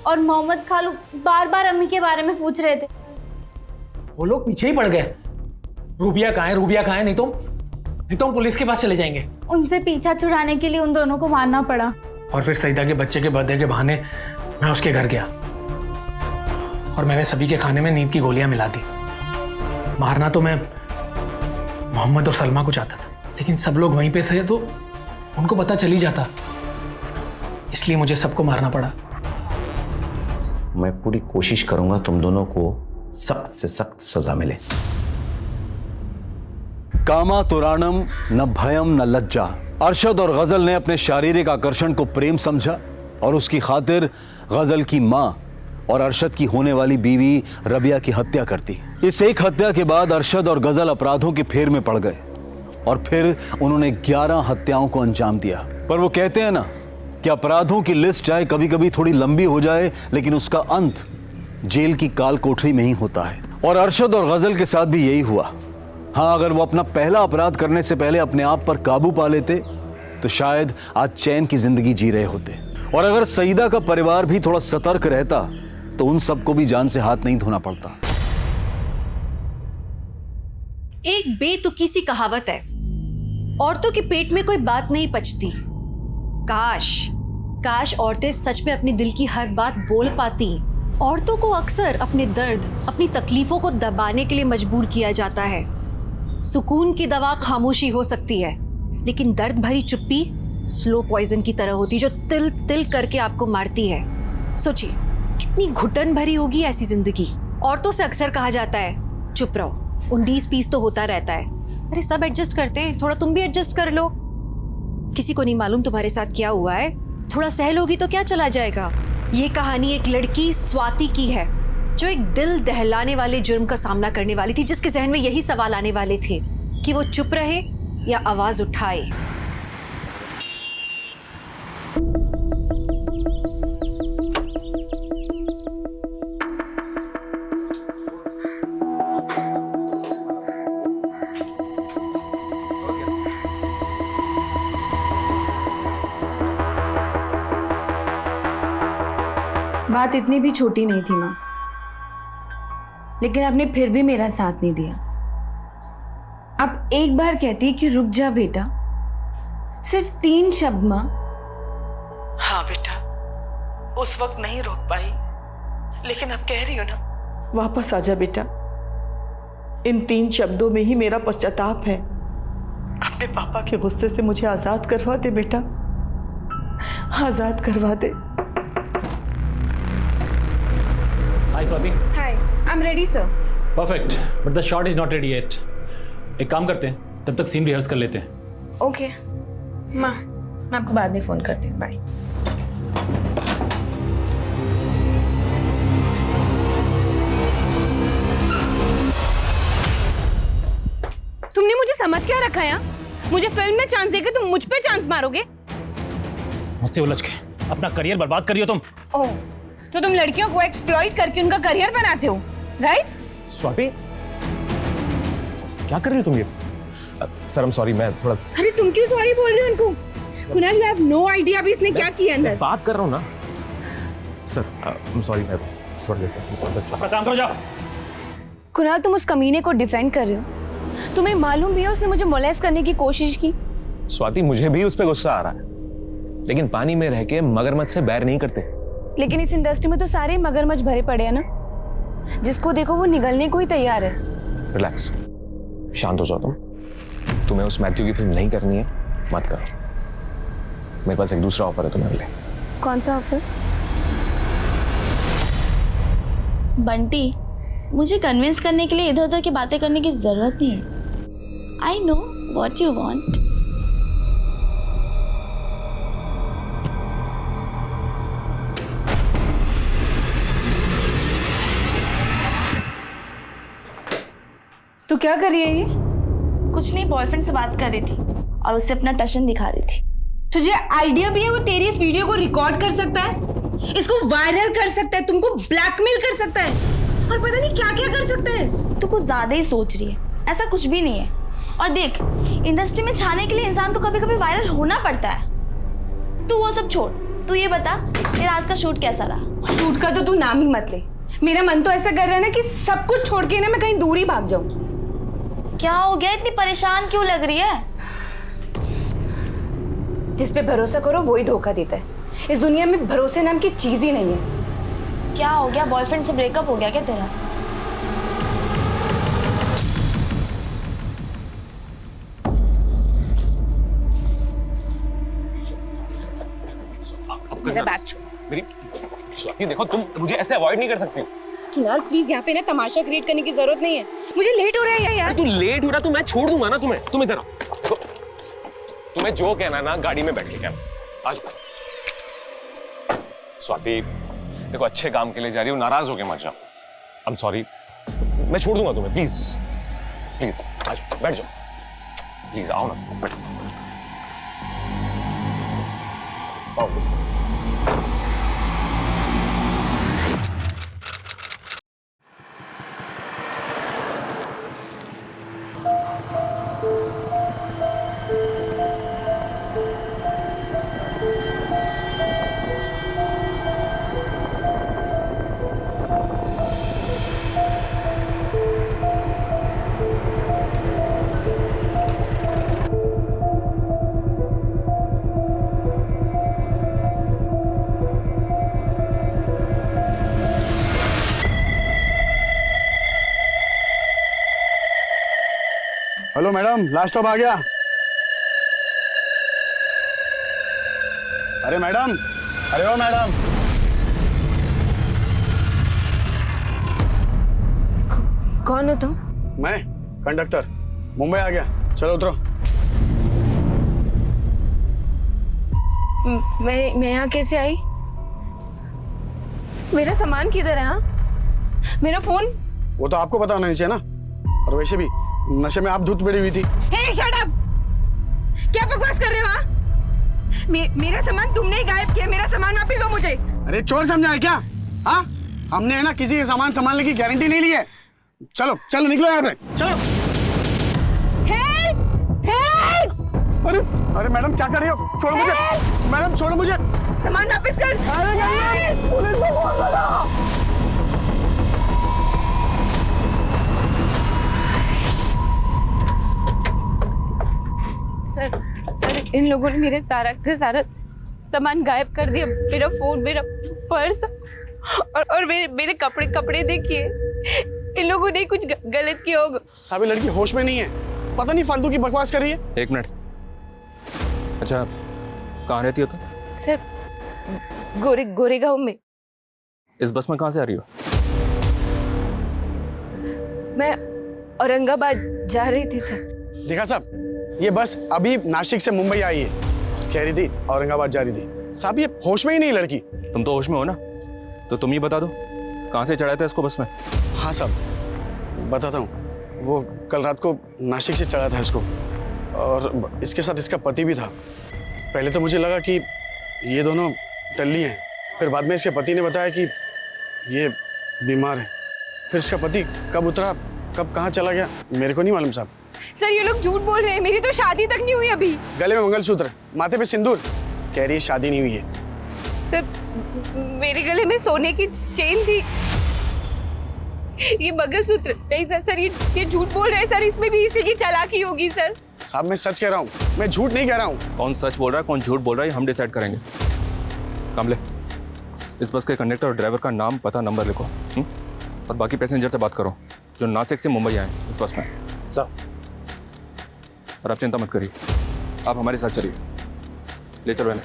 और मोहम्मद खालू बार बार अम्मी के बारे में पूछ रहे थे। वो लोग पीछे ही पड़ गए। रूबिया कहाँ है? नहीं तो हम पुलिस के पास चले जाएंगे। उनसे पीछा छुड़ाने के लिए उन दोनों को मारना पड़ा। और फिर सईदा के बच्चे के बर्थडे के बहाने मैं उसके घर गया और मैंने सभी के खाने में नींद की गोलियां मिला दी। मारना तो मैं मोहम्मद और सलमा को चाहता था, लेकिन सब लोग वहीं पे थे तो उनको पता चल ही जाता, इसलिए मुझे सबको मारना पड़ा। मैं पूरी कोशिश करूंगा तुम दोनों को सख्त से सख्त सजा मिले। कामा तुराणम न भयम न लज्जा। अरशद और गजल ने अपने शारीरिक आकर्षण को प्रेम समझा और उसकी खातिर गजल की मां और अरशद की होने वाली बीवी रबिया की हत्या कर दी। इस एक हत्या के बाद अरशद और गजल अपराधों के फेर में पड़ गए और फिर उन्होंने 11 हत्याओं को अंजाम दिया। पर वो कहते हैं ना कि अपराधों की लिस्ट चाहे कभी कभी थोड़ी लंबी हो जाए, लेकिन उसका अंत जेल की काल कोठरी में ही होता है। और अरशद और गजल के साथ भी यही हुआ। हाँ, अगर वो अपना पहला अपराध करने से पहले अपने आप पर काबू पा लेते तो शायद आज चैन की जिंदगी जी रहे होते। और अगर सईदा का परिवार भी थोड़ा सतर्क रहता तो उन सबको भी जान से हाथ नहीं धोना पड़ता। एक बेतुकी सी कहावत है, औरतों के पेट में कोई बात नहीं पचती। काश औरतें सच में अपने दिल की हर बात बोल पाती। औरतों को अक्सर अपने दर्द, अपनी तकलीफों को दबाने के लिए मजबूर किया जाता है। सुकून की दवा खामोशी हो सकती है, लेकिन दर्द भरी चुप्पी स्लो पॉइजन की तरह होती, जो तिल तिल करके आपको मारती है। सोचिए कितनी घुटन भरी होगी ऐसी जिंदगी। औरतों से अक्सर कहा जाता है चुप रहो, 19-20 तो होता रहता है। अरे सब एडजस्ट करते हैं, थोड़ा तुम भी एडजस्ट कर लो। किसी को नहीं मालूम तुम्हारे साथ क्या हुआ है, थोड़ा सह लोगी तो क्या चला जाएगा। ये कहानी एक लड़की स्वाति की है, जो एक दिल दहलाने वाले जुर्म का सामना करने वाली थी, जिसके जहन में यही सवाल आने वाले थे कि वो चुप रहे या आवाज उठाए। बात इतनी भी छोटी नहीं थी माँ, लेकिन आपने फिर भी मेरा साथ नहीं दिया। अब एक बार कहती कि रुक जा बेटा, सिर्फ 3 शब्द माँ। हाँ बेटा, उस वक्त नहीं रोक पाई, लेकिन अब कह रही हो ना, वापस आ जा बेटा। इन 3 शब्दों में ही मेरा पश्चाताप है। अपने पापा के गुस्से से मुझे आजाद करवा दे बेटा, आजाद करवा दे। Hi Swati. Hi, I'm ready sir. Perfect, but the shot is not ready yet. एक काम करते हैं, तब तक सीन रिहर्स कर लेते हैं। ओके माँ, मैं आपको बाद में फोन करती हूँ। बाय। तुमने मुझे समझ क्या रखा है? मुझे फिल्म में चांस देके तुम मुझ पे चांस मारोगे? मुझसे उलझ के अपना करियर बर्बाद करियो तुम। ओह, तो तुम लड़कियों को एक्सप्लॉइट करके उनका करियर बनाते हो, राइट? स्वाति, क्या कर रही हो तुम ये? सर, I'm sorry, मैं थोड़ा। अरे तुम क्यों सॉरी बोल रहे हो उनको? Kunal, you have no idea अभी इसने क्या किया अंदर। बात कर रहा हूँ ना। सर, I'm sorry, मैं छोड़ देता हूँ। अपना काम करो, जाओ। कुणाल, तुम उस कमीने को डिफेंड कर रहे हो। तुम्हें मालूम भी है उसने मुझे मोलेस्ट करने की कोशिश की। स्वाति, मुझे भी उस पर गुस्सा आ रहा है, लेकिन पानी में रह के मगरमच्छ से बैर नहीं करते। लेकिन इस इंडस्ट्री में तो सारे मगरमच्छ भरे पड़े हैं ना, जिसको देखो वो निगलने को ही तैयार है। रिलैक्स, शांत हो जाओ तुम। तुम्हें उस मैथ्यू की फिल्म नहीं करनी है, मत करो। मेरे पास एक दूसरा ऑफर है तुम्हारे लिए। कौन सा ऑफर? बंटी, मुझे कन्विंस करने के लिए इधर उधर की बातें करने की जरूरत नहीं है। I know what you want. तू क्या कर रही है ये? कुछ नहीं, बॉयफ्रेंड से बात कर रही थी और उसे अपना टशन दिखा रही थी। तुझे आइडिया भी है वो तेरी इस वीडियो को रिकॉर्ड कर सकता है, इसको वायरल कर सकता है, तुमको ब्लैकमेल कर सकता है और पता नहीं क्या क्या कर सकता है। तू कुछ ज्यादा ही सोच रही है, ऐसा कुछ भी नहीं है। और देख, इंडस्ट्री में छाने के लिए इंसान को कभी कभी वायरल होना पड़ता है। तू वो सब छोड़, तू ये बता तेरा आज का शूट कैसा रहा? शूट का तो तू नाम ही मत ले। मेरा मन तो ऐसा कर रहा है ना कि सब कुछ छोड़ के ना मैं कहीं दूर ही भाग जाऊं। क्या हो गया, इतनी परेशान क्यों लग रही है? जिस पे भरोसा करो वही धोखा देता है। इस दुनिया में भरोसे नाम की चीज ही नहीं है। क्या हो गया, बॉयफ्रेंड से ब्रेकअप हो गया क्या तेरा? मेरा बैग छोड़। मेरी स्वाति देखो, तुम मुझे ऐसे अवॉइड नहीं कर सकती। यार प्लीज, यहाँ पे ना तमाशा क्रिएट करने की जरूरत नहीं है, मुझे लेट हो रहा है यार। तू लेट हो रहा तो मैं छोड़ दूंगा ना तुम्हें। तुम इधर आओ, तुम्हें जो कहना ना गाड़ी में बैठ के कहना। आज स्वाति देखो, अच्छे काम के लिए जा रही हूँ, नाराज होके मत जाओ। आई एम सॉरी, मैं छोड़ दूंगा तुम्हें। प्लीज प्लीज आज बैठ जाओ, प्लीज आओ ना, बैठो आओ। हेलो मैडम, लास्ट स्टॉप आ गया। अरे मैडम, अरे ओ मैडम। कौन हो तुम? मैं कंडक्टर, मुंबई आ गया। चलो उतरो। मैं यहाँ कैसे आई? मेरा सामान किधर है? हाँ, मेरा फोन? वो तो आपको पता होना नीचे ना। और वैसे भी नशे में आप धुत पड़ी हुई थी। हे शट अप! क्या बकवास कर रहे हो? हाँ, मेरा सामान तुमने ही गायब किया। मेरा सामान वापस दो मुझे। अरे चोर समझा है क्या? हाँ, हमने है ना किसी के सामान संभालने की गारंटी नहीं ली है। चलो चलो निकलो यहाँ पे, चलो। अरे अरे मैडम क्या कर रही हो? छोड़ो मुझे मैडम, छोड़ो मुझे। सामान वापस कर। पुलिस को फोन लगाओ। सर, इन लोगों ने मेरे सारा का सारा सामान गायब कर दिया। मेरा फोन, मेरा पर्स और मेरे कपड़े देखिए। इन लोगों ने कुछ गलत किया होगा। साबी लड़की होश में नहीं है, पता नहीं फालतू की बकवास कर रही है। एक मिनट, अच्छा कहाँ रहती हो तुम? सर, गोरेगांव में। इस बस में कहाँ से आ रही हो? मैं औरंगाबाद जा रही थी सर। देखा साहब, ये बस अभी नासिक से मुंबई आई है, कह रही थी औरंगाबाद जा रही थी। साहब ये होश में ही नहीं लड़की। तुम तो होश में हो ना, तो तुम ही बता दो कहाँ से चढ़ाया था इसको बस में? हाँ साहब बताता हूँ। वो कल रात को नासिक से चढ़ा था इसको, और इसके साथ इसका पति भी था। पहले तो मुझे लगा कि ये दोनों टल्ली हैं, फिर बाद में इसके पति ने बताया कि ये बीमार है। फिर इसका पति कब उतरा, कब कहाँ चला गया, मेरे को नहीं मालूम साहब। सर ये लोग झूठ बोल रहे हैं, मेरी तो शादी तक नहीं हुई अभी। गले में मंगलसूत्र, माथे पे सिंदूर, कह रही है शादी नहीं हुई है। सर मेरे गले में सोने की चेन थी, ये मंगलसूत्र नहीं था सर। ये झूठ बोल रहे हैं सर, इसमें भी इसी की चालाकी होगी सर। साहब मैं सच कह रहा हूँ, मैं झूठ नहीं कह रहा हूँ। कौन सच बोल रहा है कौन झूठ बोल रहा है हम डिसाइड करेंगे। कमले, इस बस के कंडक्टर और ड्राइवर का नाम, पता, नंबर लिखो। और बाकी पैसेंजर से बात करो जो नासिक से मुंबई आए इस बस में। और आप चिंता मत करिए, आप हमारे साथ चलिए। ले चलो इन्हें।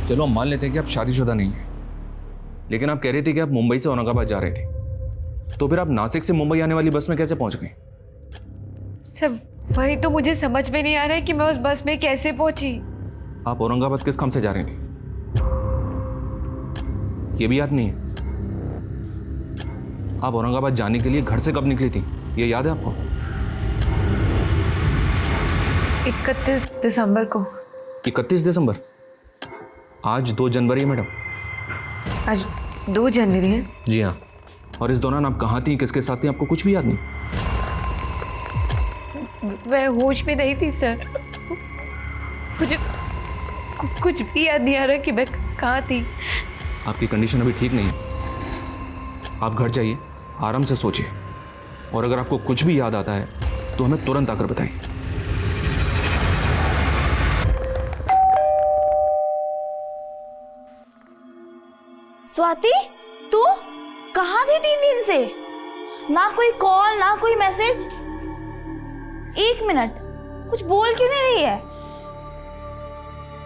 चलो हम मान लेते हैं कि आप शादीशुदा नहीं हैं, लेकिन आप कह रही थी कि आप मुंबई से औरंगाबाद जा रहे थे, तो फिर आप नासिक से मुंबई आने वाली बस में कैसे पहुंच गई? सब वही तो मुझे समझ में नहीं आ रहा है कि मैं उस बस में कैसे पहुंची। आप औरंगाबाद किस काम से जा रही थी, ये भी याद नहीं है? आप औरंगाबाद जाने के लिए घर से कब निकली थी, ये याद है आपको? 31 दिसंबर को। 31 दिसंबर? आज 2 जनवरी है मैडम। आज 2 जनवरी है? जी हाँ। और इस दौरान आप कहाँ थी, किसके साथ थी, आपको कुछ भी याद नहीं? मैं होश में नहीं थी सर, मुझे कुछ भी याद नहीं आ रहा कि मैं कहाँ थी। आपकी कंडीशन अभी ठीक नहीं है, आप घर जाइए, आराम से सोचिए, और अगर आपको कुछ भी याद आता है तो हमें तुरंत आकर बताइए। स्वाति, तू कहाँ थी 3 दिन से? ना कोई कॉल ना कोई मैसेज। 1 मिनट, कुछ बोल क्यों नहीं रही है?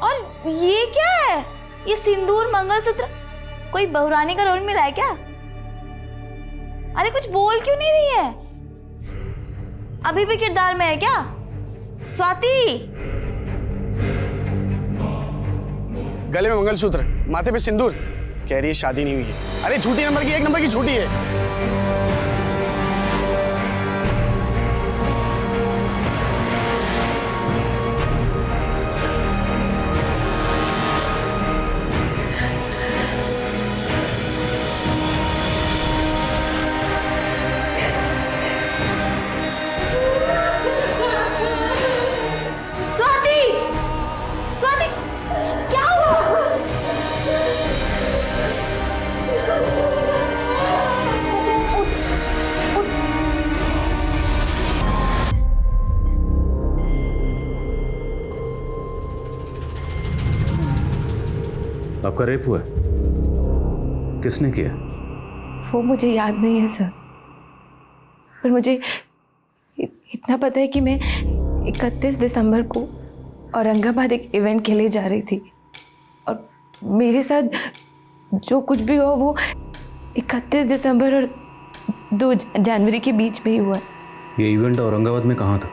और ये क्या है? ये सिंदूर मंगलसूत्र कोई बहुरानी का रोल मिला है क्या? अरे कुछ बोल क्यों नहीं रही है? अभी भी किरदार में है क्या? स्वाति, गले में मंगलसूत्र, माथे पे सिंदूर, कह रही है शादी नहीं हुई है। अरे झूठी नंबर की, 1 नंबर की झूठी है। स्वाति, स्वाति, क्या हुआ? आपका रेप हुआ है? किसने किया? वो मुझे याद नहीं है सर, पर मुझे इतना पता है कि मैं 31 दिसंबर को औरंगाबाद एक इवेंट के लिए जा रही थी, और मेरे साथ जो कुछ भी हुआ वो 31 दिसंबर और 2 जनवरी के बीच में ही हुआ। ये इवेंट औरंगाबाद में कहाँ था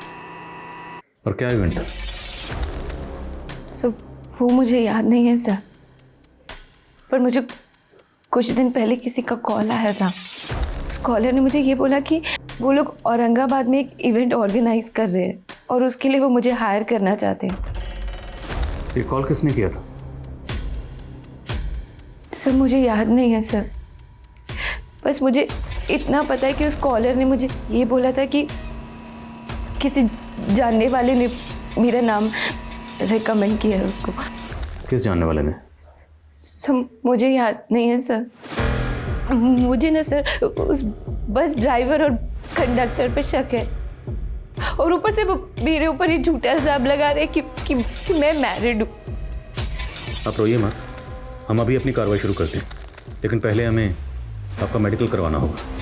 और क्या इवेंट था? सर वो मुझे याद नहीं है सर, पर मुझे कुछ दिन पहले किसी का कॉल आया था। उस कॉलर ने मुझे ये बोला कि वो लोग औरंगाबाद में एक इवेंट ऑर्गेनाइज कर रहे हैं और उसके लिए वो मुझे हायर करना चाहते हैं। ये कॉल किसने किया था? सर मुझे याद नहीं है सर, बस मुझे इतना पता है कि उस कॉलर ने मुझे ये बोला था कि किसी जानने वाले ने मेरा नाम रिकमेंड किया है उसको। किस जानने वाले ने? सर मुझे याद नहीं है सर, मुझे ना सर उस बस ड्राइवर और कंडक्टर पे शक है, और ऊपर से वो मेरे ऊपर ही झूठा इल्जाम लगा रहे कि मैं मैरिड हूँ। आप रोइए मत, हम अभी अपनी कार्रवाई शुरू करते हैं, लेकिन पहले हमें आपका मेडिकल करवाना होगा।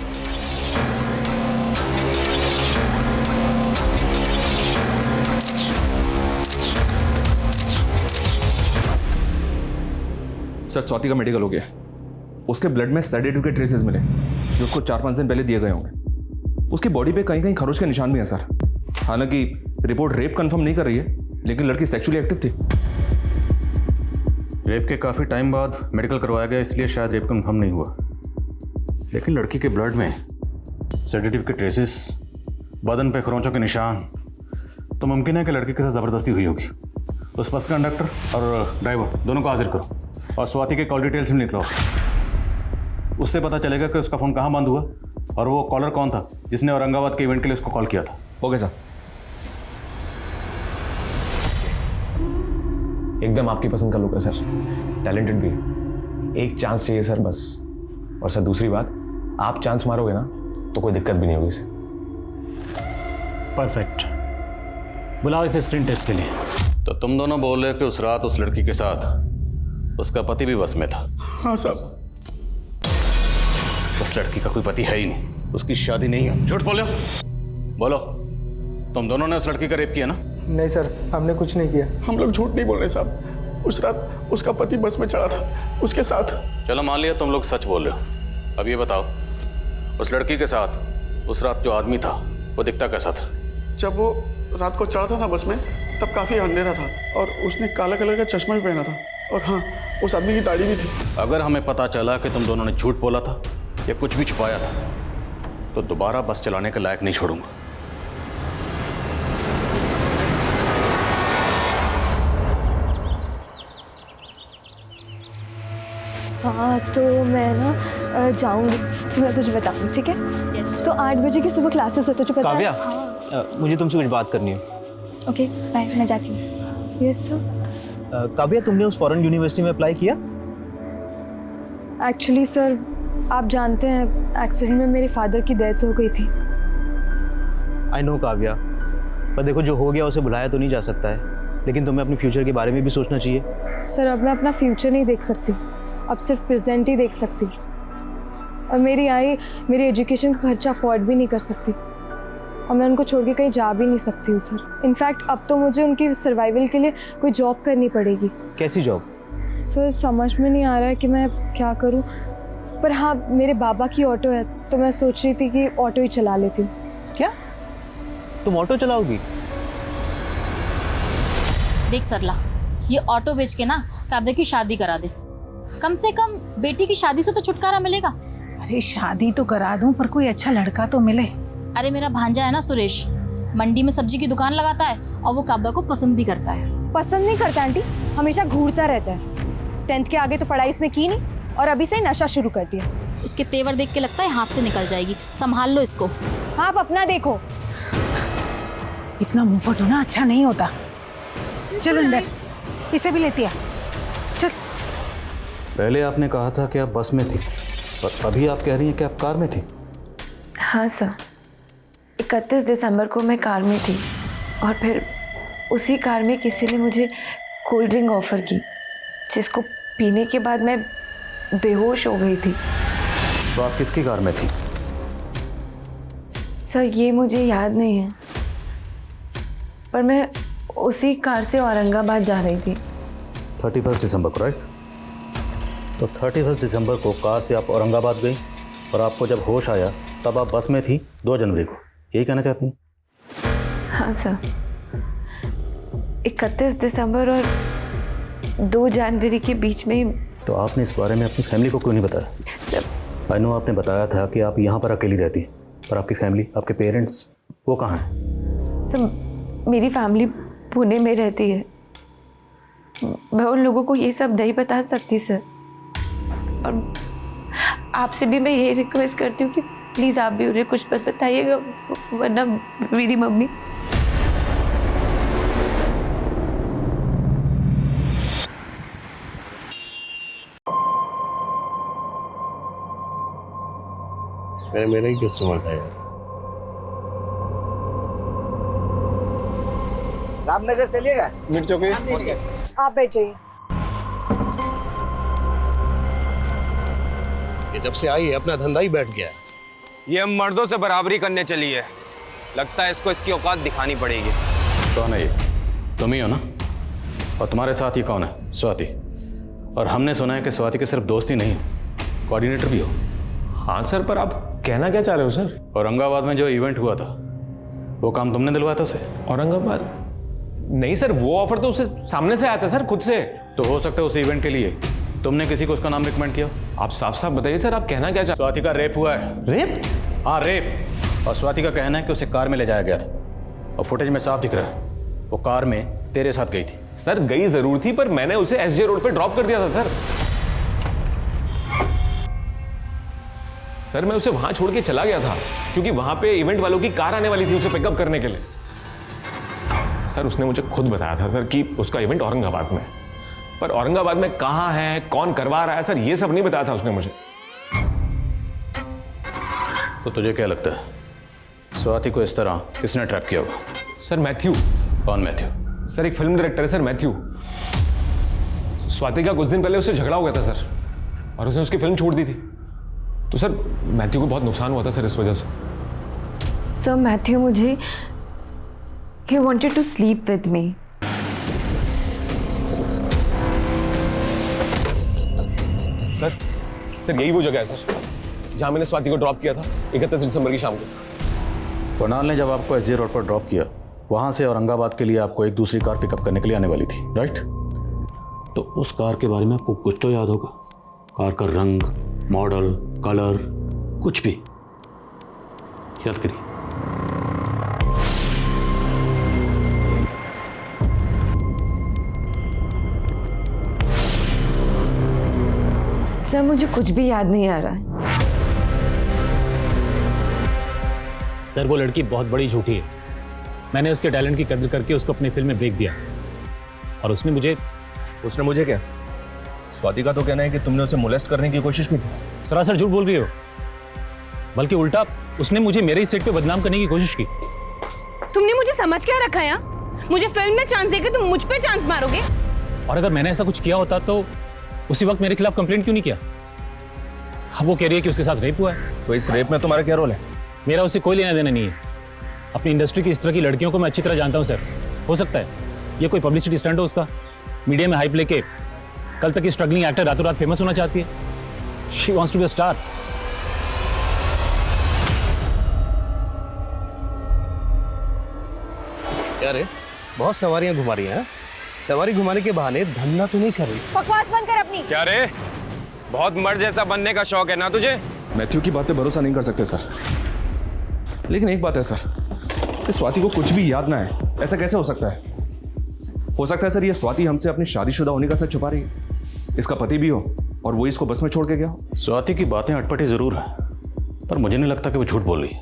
सर स्वाति का मेडिकल हो गया, उसके ब्लड में सेडेटिव के ट्रेसेस मिले जो उसको 4-5 दिन पहले दिए गए होंगे। उसकी बॉडी पे कहीं कहीं खरोच के निशान भी हैं सर। हालांकि रिपोर्ट रेप कंफर्म नहीं कर रही है, लेकिन लड़की सेक्सुअली एक्टिव थी। रेप के काफ़ी टाइम बाद मेडिकल करवाया गया, इसलिए शायद रेप कंफर्म नहीं हुआ, लेकिन लड़की के ब्लड में सेडेटिव के ट्रेसेस, बदन पे खरोंचों के निशान, तो मुमकिन है कि लड़की के साथ ज़बरदस्ती हुई होगी। उस बस कंडक्टर और ड्राइवर दोनों को हाजिर करो और स्वाति के कॉल डिटेल्स भी निकलो। उससे पता चलेगा कि उसका फ़ोन कहाँ बंद हुआ और वो कॉलर कौन था जिसने औरंगाबाद के इवेंट के लिए उसको कॉल किया था। Okay sir. एकदम आपकी पसंद का लुक है सर, टैलेंटेड भी है। एक चांस चाहिए सर बस। और सर दूसरी बात, आप चांस मारोगे ना तो कोई दिक्कत भी नहीं होगी सर। परफेक्ट, बुलाओ इसे स्क्रीन टेस्ट के लिए। तो तुम दोनों बोल रहे हो कि उस रात उस लड़की के साथ उसका पति भी बस में था? हाँ साहब। उस लड़की का कोई पति है ही नहीं, उसकी शादी नहीं है। झूठ बोलो, बोलो तुम दोनों ने उस लड़की का रेप किया ना? नहीं सर, हमने कुछ नहीं किया। हम लोग झूठ नहीं बोल रहे साहब। उस रात उसका पति बस में चढ़ा था, उसके साथ। चलो मान लिया तुम लोग सच बोल रहे हो। अब ये बताओ, उस लड़की के साथ उस रात जो आदमी था वो दिखता कैसा था? जब वो रात को चढ़ा था ना बस में, तब काफी अंधेरा था और उसने काला कलर का चश्मा भी पहना था, और हाँ उस आदमी की दाढ़ी भी थी। अगर हमें पता चला कि तुम दोनों ने झूठ बोला था या कुछ भी छुपाया था तो दोबारा बस चलाने के लायक नहीं छोड़ूंगा। हाँ तो मैं ना जाऊँगी, फिर मैं तुझे बताऊँ, ठीक है? तो 8 बजे की सुबह क्लासेस है, तुझे पता है? काव्या, हाँ। मुझे तुमसे कुछ बात करनी है। ओके बाय, मैं जाती हूँ। Yes sir. काव्या, तुमने उस फॉरेन यूनिवर्सिटी में अप्लाई किया? एक्चुअली सर, आप जानते हैं एक्सीडेंट में मेरे फादर की डेथ हो गई थी। आई नो काव्या, पर देखो जो हो गया उसे भुलाया तो नहीं जा सकता है, लेकिन तुम्हें अपने फ्यूचर के बारे में भी सोचना चाहिए। सर अब मैं अपना फ्यूचर नहीं देख सकती, अब सिर्फ प्रेजेंट ही देख सकती, और मेरी आई मेरी एजुकेशन का खर्चा अफोर्ड भी नहीं कर सकती, और मैं उनको छोड़ के कहीं जा भी नहीं सकती हूँ सर। इनफैक्ट अब तो मुझे उनकी सर्वाइवल के लिए कोई जॉब करनी पड़ेगी। कैसी जॉब? सर समझ में नहीं आ रहा है कि मैं क्या करूँ, पर हाँ मेरे बाबा की ऑटो है, तो मैं सोच रही थी कि ऑटो ही चला लेती हूँ। क्या तुम ऑटो चलाओगी? देख सरला, ये ऑटो बेच के ना काव्या की शादी करा दे, कम से कम बेटी की शादी से तो छुटकारा मिलेगा। अरे शादी तो करा दूं, पर कोई अच्छा लड़का तो मिले। अरे मेरा भांजा है ना सुरेश, मंडी में सब्जी की दुकान लगाता है और वो काव्या को पसंद भी करता है। पसंद नहीं करता आंटी, हमेशा घूरता रहता है। 10th के आगे तो पढ़ाई उसने की नहीं, और अभी से ही नशा शुरू कर दिया। इसके तेवर देख के लगता है हाथ से निकल जाएगी, संभाल लो इसको। हाँ आप अपना देखो। इतना मुंहफट होना अच्छा नहीं होता। चल अंदर, इसे भी लेती आ। चल। पहले आपने कहा था कि आप बस में थी, और अभी आप कह रही हैं कि आप कार में थी। हाँ सर, 31 दिसंबर को मैं कार में थी, और फिर उसी कार में किसी ने मुझे कोल्ड ड्रिंक ऑफर की, जिसको पीने के बाद मैं बेहोश हो गई थी। तो आप किसकी कार में थी? सर ये मुझे याद नहीं है, पर मैं उसी कार से औरंगाबाद जा रही थी। 31 दिसंबर को, राइट? तो 31 दिसंबर को कार से आप औरंगाबाद गई, और आपको जब होश आया तब आप बस में थी 2 जनवरी को, यही कहना चाहती हैं? हाँ सर, 31 दिसंबर और 2 जनवरी के बीच में। तो आपने इस बारे में अपनी फैमिली को क्यों नहीं बताया? सर आई नो आपने बताया था कि आप यहाँ पर अकेली रहती हैं, पर आपकी फैमिली, आपके पेरेंट्स, वो कहाँ हैं? सर मेरी फैमिली पुणे में रहती है, मैं उन लोगों को ये सब नहीं बता सकती सर, और आपसे भी मैं ये रिक्वेस्ट करती हूँ कि प्लीज़ आप भी उन्हें कुछ मत बताइएगा, वरना मेरी मम्मी। मेरा ही कस्टमर था यार। रामनगर चलिएगा? मिर्च चौकी। आप बैठ जाइए। ये जब से आई है अपना धंधा ही बैठ गया है। ये हम मर्दों से बराबरी करने चली है, लगता है इसको इसकी औकात दिखानी पड़ेगी। कौन है ये? तुम ही हो ना? और तुम्हारे साथ ही कौन है? स्वाति। और हमने सुना है कि स्वाति के सिर्फ दोस्त ही नहीं, कोऑर्डिनेटर भी हो। हाँ सर, पर आप कहना क्या चाह रहे हो सर? औरंगाबाद में जो इवेंट हुआ था, वो काम तुमने दिलवाया था उसे? औरंगाबाद? नहीं सर, वो ऑफर तो उसे सामने से आया था सर, खुद से। तो हो सकता है उस इवेंट के लिए तुमने किसी को उसका नाम रिकमेंड किया? आप साफ साफ बताइए सर, आप कहना क्या चाहते? स्वाति का रेप हुआ है। रेप? हाँ रेप। और स्वाति का कहना है कि उसे कार में ले जाया गया था, और फुटेज में साफ दिख रहा है वो कार में तेरे साथ गई थी। सर गई जरूर थी, पर मैंने उसे एसजे रोड पे ड्रॉप कर दिया था सर। सर मैं उसे वहां छोड़ के चला गया था, क्योंकि वहां पे इवेंट वालों की कार आने वाली थी उसे पिकअप करने के लिए। सर उसने मुझे खुद बताया था सर कि उसका इवेंट औरंगाबाद में, पर औरंगाबाद में कहां है, कौन करवा रहा है, सर ये सब नहीं बताया था उसने मुझे। तो तुझे क्या लगता है स्वाति को इस तरह किसने ट्रैप किया होगा? Sir Matthew. कौन मैथ्यू? सर एक फिल्म डायरेक्टर है सर, मैथ्यू। स्वाति का कुछ दिन पहले उससे झगड़ा हो गया था सर, और उसने उसकी फिल्म छोड़ दी थी। तो सर मैथ्यू को बहुत नुकसान हुआ था सर इस वजह से। सर मैथ्यू मुझे he wanted to sleep with me. Sir यही वो जगह है सर जहां मैंने स्वाति को ड्रॉप किया था 31 दिसंबर की शाम को। कुणाल ने जब आपको एसजे रोड पर ड्रॉप किया, वहां से औरंगाबाद के लिए आपको एक दूसरी कार पिकअप करने के लिए आने वाली थी, राइट? तो उस कार के बारे में आपको कुछ तो याद होगा, कार का रंग, मॉडल, कलर, कुछ भी? याद करिए। सर मुझे कुछ भी याद नहीं आ रहा है। सर वो लड़की बहुत बड़ी झूठी है। मैंने उसके टैलेंट की कदर करके उसको अपनी फिल्म में ब्रेक दिया और उसने मुझे क्या? स्वाति का तो कहना है कि तुमने उसे मोलेस्ट करने की कोशिश की थी। सरासर झूठ बोल रही हो, बल्कि उल्टा उसने मुझे मेरे ही सेट पे बदनाम करने की कोशिश की। तुमने मुझे समझ क्या रखा है? मुझे फिल्म में चांस देके तुम मुझ पे चांस मारोगे? और अगर मैंने ऐसा कुछ किया होता तो उसी वक्त मेरे खिलाफ कंप्लेंट क्यों नहीं किया? अब वो कह रही है कि उसके साथ रेप हुआ है। तो इस रेप में तुम्हारा क्या रोल है? मेरा उससे कोई लेना देना नहीं है। अपनी इंडस्ट्री की इस तरह की लड़कियों को मैं अच्छी तरह जानता हूँ सर। हो सकता है ये कोई पब्लिसिटी स्टंट हो उसका, मीडिया में हाइप लेके कल तक की स्ट्रगलिंग एक्टर रातों रात फेमस होना चाहती है। She wants to be a star. क्या रे, बहुत सवारियां घुमा रही हैं। सवारी घुमाने के बहाने धंधा तो नहीं कर रही। बकवास बंद कर अपनी। क्या रे, बहुत मर्द जैसा बनने का शौक है ना तुझे? मैथ्यू की बात पे भरोसा नहीं कर सकते सर, लेकिन एक बात है सर, इस स्वाति को कुछ भी याद ना है, ऐसा कैसे हो सकता है? हो सकता है सर ये स्वाति हमसे अपनी शादीशुदा होने का सच छुपा रही है, इसका पति भी हो और वो इसको बस में छोड़ के गया हो। स्वाति की बातें अटपटी जरूर है, पर मुझे नहीं लगता कि वो झूठ बोल रही है।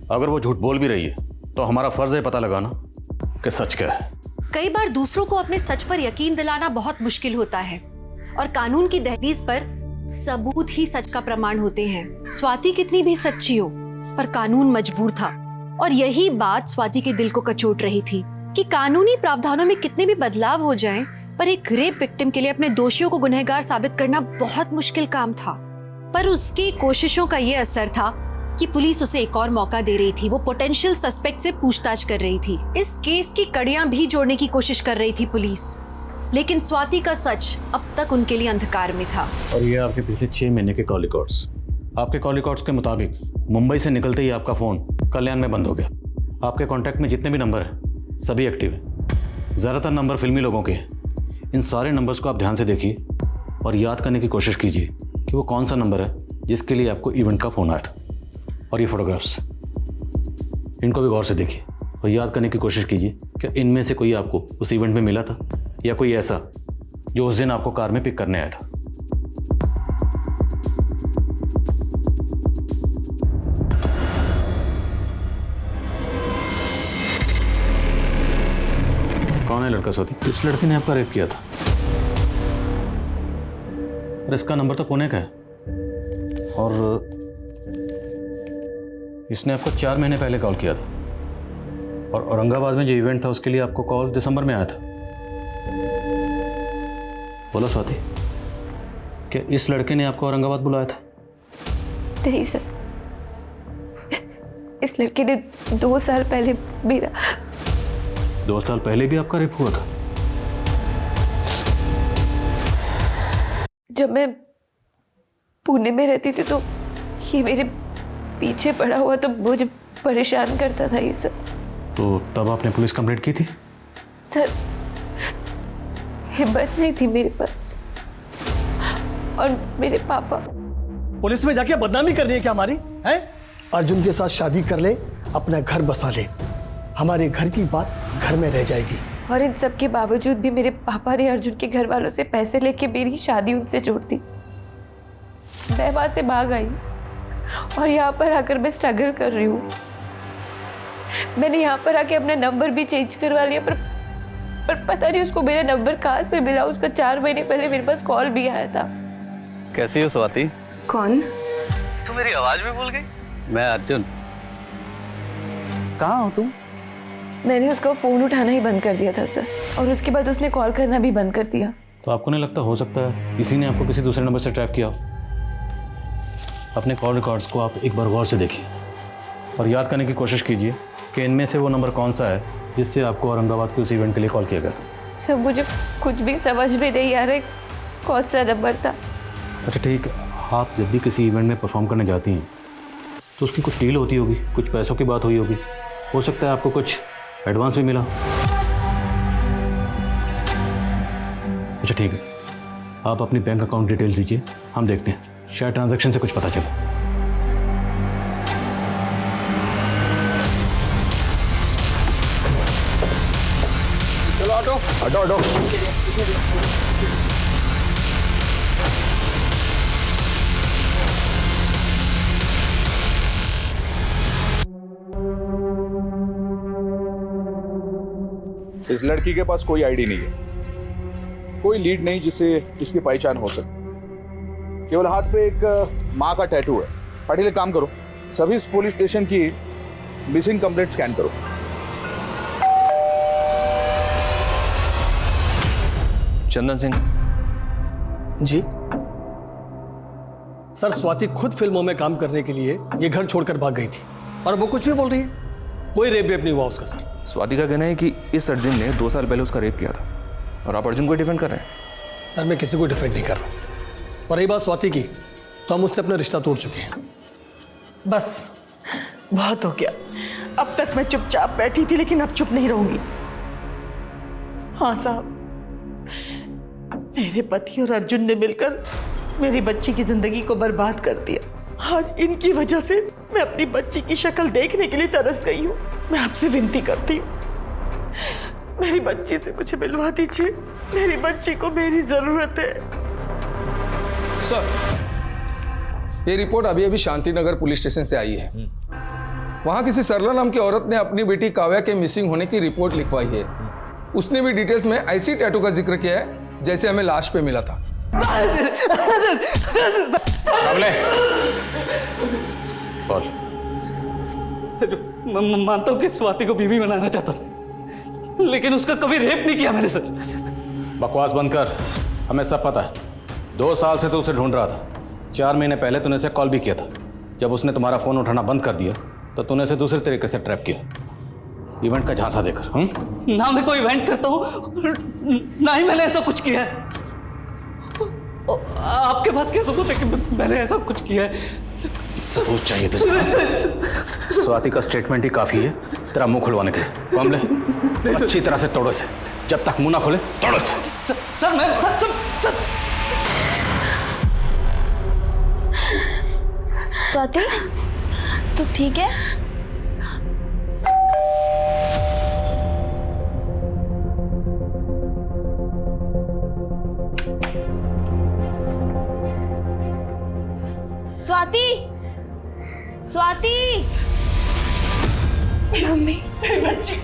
अगर वो झूठ बोल भी रही है तो हमारा फर्ज है पता लगाना कि सच क्या है। कई बार दूसरों को अपने सच पर यकीन दिलाना बहुत मुश्किल होता है और कानून की दहलीज पर सबूत ही सच का प्रमाण होते हैं। स्वाति कितनी भी सच्ची हो, पर कानून मजबूर था और यही बात स्वाति के दिल को कचोट रही थी कि कानूनी प्रावधानों में कितने भी बदलाव हो जाएं, पर एक रेप विक्टिम के लिए अपने दोषियों को गुनहगार साबित करना बहुत मुश्किल काम था। पर उसकी कोशिशों का ये असर था कि पुलिस उसे एक और मौका दे रही थी। वो पोटेंशियल सस्पेक्ट से पूछताछ कर रही थी। इस केस की कड़ियां भी जोड़ने की कोशिश कर रही थी पुलिस, लेकिन स्वाति का सच अब तक उनके लिए अंधकार में था। और ये आपके पिछले 6 महीने के कॉल रिकॉर्ड्स। आपके कॉल रिकॉर्ड्स के मुताबिक मुंबई से निकलते ही आपका फोन कल्याण में बंद हो गया। आपके कॉन्टैक्ट में जितने भी नंबर हैं सभी एक्टिव हैं। ज़्यादातर नंबर फिल्मी लोगों के हैं। इन सारे नंबर्स को आप ध्यान से देखिए और याद करने की कोशिश कीजिए कि वो कौन सा नंबर है जिसके लिए आपको इवेंट का फ़ोन आया था। और ये फोटोग्राफ्स, इनको भी गौर से देखिए और याद करने की कोशिश कीजिए कि इनमें से कोई आपको उस इवेंट में मिला था या कोई ऐसा जो उस दिन आपको कार में पिक करने आया था। कौन है लड़का स्वाति? इस लड़के ने आपका रेप किया था और इसका नंबर तो पुणे का है और इसने आपको 4 महीने पहले कॉल किया था और औरंगाबाद में जो इवेंट था उसके लिए आपको कॉल दिसंबर में आया था। बोलो स्वाति, क्या इस लड़के ने आपको औरंगाबाद बुलाया था? नहीं सर, इस लड़के ने 2 साल पहले मेरा 2 साल पहले भी आपका रेप हुआ था? जब मैं पुणे में रहती थी तो ये मेरे पीछे पड़ा हुआ तो मुझे परेशान करता था ये सब। तो तब आपने पुलिस कंप्लेंट की थी? सर हिम्मत नहीं थी मेरे पास और मेरे पापा। पुलिस में जाके बदनामी करनी है क्या हमारी? है अर्जुन के साथ शादी कर ले, अपना घर बसा ले, हमारे घर की बात घर में रह जाएगी। और इन सब के बावजूद भी मेरे पापा ने अर्जुन के घर वालों से पैसे लेके मेरी शादी उनसे जोड़ दी। मैं वहां से भाग आई और यहाँ पर आकर मैं स्ट्रगल कर रही हूँ। मैंने यहाँ पर आके अपना नंबर भी चेंज करवा लिया, पर पता नहीं उसको मेरा नंबर कहाँ से मिला। उसका 4 महीने पहले मेरे पास कॉल भी आया था। कैसी हो स्वाति? कौन? तू मेरी आवाज भी भूल गई? मैं अर्जुन। कहाँ हो तुम? मैंने उसका फ़ोन उठाना ही बंद कर दिया था सर, और उसके बाद उसने कॉल करना भी बंद कर दिया। तो आपको नहीं लगता हो सकता है इसी ने आपको किसी दूसरे नंबर से ट्रैप किया हो? अपने कॉल रिकॉर्ड्स को आप एक बार गौर से देखिए और याद करने की कोशिश कीजिए कि इनमें से वो नंबर कौन सा है जिससे आपको औरंगाबाद के उस इवेंट के लिए कॉल किया गया था। सर मुझे कुछ भी समझ में नहीं आ रहा कौन सा नंबर था। अच्छा ठीक है, आप जब भी किसी इवेंट में परफॉर्म करने जाती हैं तो उसकी कुछ डील होती होगी, कुछ पैसों की बात हुई होगी, हो सकता है आपको कुछ एडवांस भी मिला। अच्छा ठीक है, आप अपनी बैंक अकाउंट डिटेल्स दीजिए, हम देखते हैं, शायद ट्रांजैक्शन से कुछ पता चले। ऑटो हटो हटो। इस लड़की के पास कोई आईडी नहीं है, कोई लीड नहीं जिससे इसकी पहचान हो सके। केवल हाथ पे एक माँ का टैटू है। पाटिल एक काम करो, सभी पुलिस स्टेशन की मिसिंग कंप्लेंट स्कैन करो। चंदन सिंह जी सर, स्वाति खुद फिल्मों में काम करने के लिए ये घर छोड़कर भाग गई थी और वो कुछ भी बोल रही है। कोई रेप वेप नहीं हुआ उसका सर। स्वाति का कहना है कि इस अर्जुन ने 2 साल पहले उसका रेप किया था और आप अर्जुन को डिफेंड कर रहे हैं। सर मैं किसी को डिफेंड नहीं कर रहा। और रही बात स्वाति की, तो हम उससे अपना रिश्ता तोड़ चुके हैं। बस बहुत हो गया। अब तक मैं चुपचाप बैठी थी, लेकिन अब चुप नहीं रहूंगी। हाँ साहब, मेरे पति और अर्जुन ने मिलकर मेरी बच्ची की जिंदगी को बर्बाद कर दिया। आज इनकी वजह से मैं अपनी बच्ची की शक्ल देखने के लिए तरस गई हूँ। मैं आपसे विनती करती हूँ, मेरी बच्ची से मुझे मिलवा दीजिए। मेरी बच्ची को मेरी जरूरत है। सर, ये रिपोर्ट अभी अभी शांतिनगर पुलिस स्टेशन से आई है। वहां किसी सरला नाम की औरत ने अपनी बेटी काव्या के मिसिंग होने की रिपोर्ट लिखवाई है। उसने भी डिटेल्स में ऐसी टैटू का जिक्र किया है जैसे हमें लाश पे मिला था। बोल। सर, मैं मानता हूँ कि स्वाति को बीवी बनाना चाहता था, लेकिन उसका कभी रेप नहीं किया मैंने। सर बकवास बंद कर, हमें सब पता है। 2 साल से तो उसे ढूंढ रहा था। 4 महीने पहले तूने उसे कॉल भी किया था। जब उसने तुम्हारा फोन उठाना बंद कर दिया तो तूने उसे दूसरे तरीके से ट्रैप किया, इवेंट का झांसा देकर। ना मैं कोई इवेंट करता हूँ, ना ही मैंने ऐसा कुछ किया है। आपके पास क्या सबूत है कि मैंने ऐसा कुछ किया है? सबूत चाहिए तुझे? स्वाति का स्टेटमेंट ही काफी है तेरा मुंह खुलवाने के लिए। कॉम ले, अच्छी तरह से तोड़ो से। जब तक मुंह ना खोले तोड़ो से। सर मैं सर स्वाति, तू ठीक है? स्वाति, स्वाति, मम्मी, बच्ची,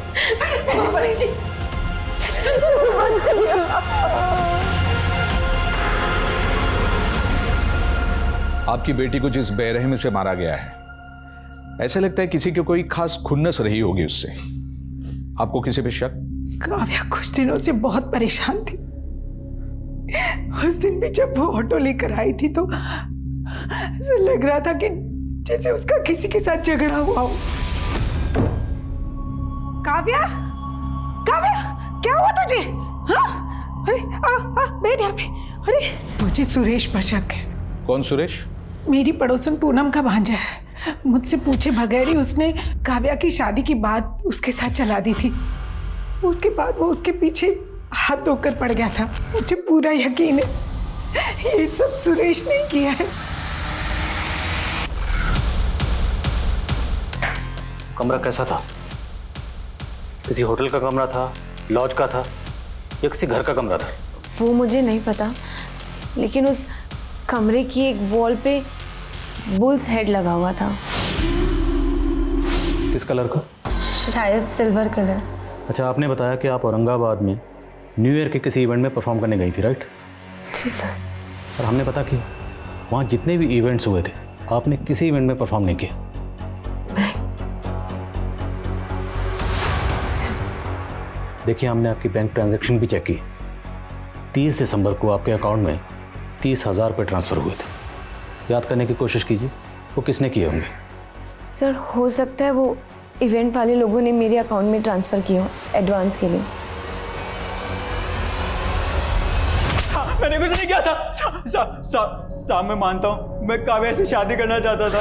बच्ची। आपकी बेटी को जिस बेरहमी से मारा गया है, ऐसे लगता है किसी की कोई खास खुन्नस रही होगी उससे। आपको किसी पे शक? काव्या कुछ दिनों से बहुत परेशान थी। उस दिन भी जब वो ऑटो लेकर आई थी तो ऐसा लग रहा था कि जैसे उसका किसी के साथ झगड़ा हुआ हो। काव्या, काव्या, क्या हुआ तुझे? हाँ? अरे बैठ यहाँ पे। अरे मुझे सुरेश पर शक है। कौन सुरेश? मेरी पड़ोसन पूनम का भांजा है। मुझसे पूछे बगैर ही उसने काव्या की शादी की बात उसके साथ चला दी थी। उसके बाद वो उसके पीछे हाथ धोकर पड़ गया था। मुझे पूरा यकीन है ये सब सुरेश ने किया है। कमरा कैसा था? किसी होटल का कमरा था, लॉज का था, या किसी घर का कमरा था? वो मुझे नहीं पता, लेकिन उस कमरे की एक वॉल पे बुल्स हेड लगा हुआ था। किस कलर का? शायद सिल्वर कलर। अच्छा, आपने बताया कि आप औरंगाबाद में न्यू ईयर के किसी इवेंट में परफॉर्म करने गई थी, राइट? जी सर। और हमने पता किया वहाँ जितने भी इवेंट्स हुए थे आपने किसी इवेंट में परफॉर्म नहीं किया। देखिए, हमने आपकी बैंक ट्रांजैक्शन भी चेक की। 30 दिसंबर को आपके अकाउंट में 30,000 रुपये ट्रांसफ़र हुए थे। याद करने की कोशिश कीजिए वो किसने किए होंगे। सर, हो सकता है वो इवेंट वाले लोगों ने मेरे अकाउंट में ट्रांसफ़र किए हो एडवांस के लिए। मैंने कुछ नहीं किया साहब। मैं मानता हूँ मैं काव्या से शादी करना चाहता था,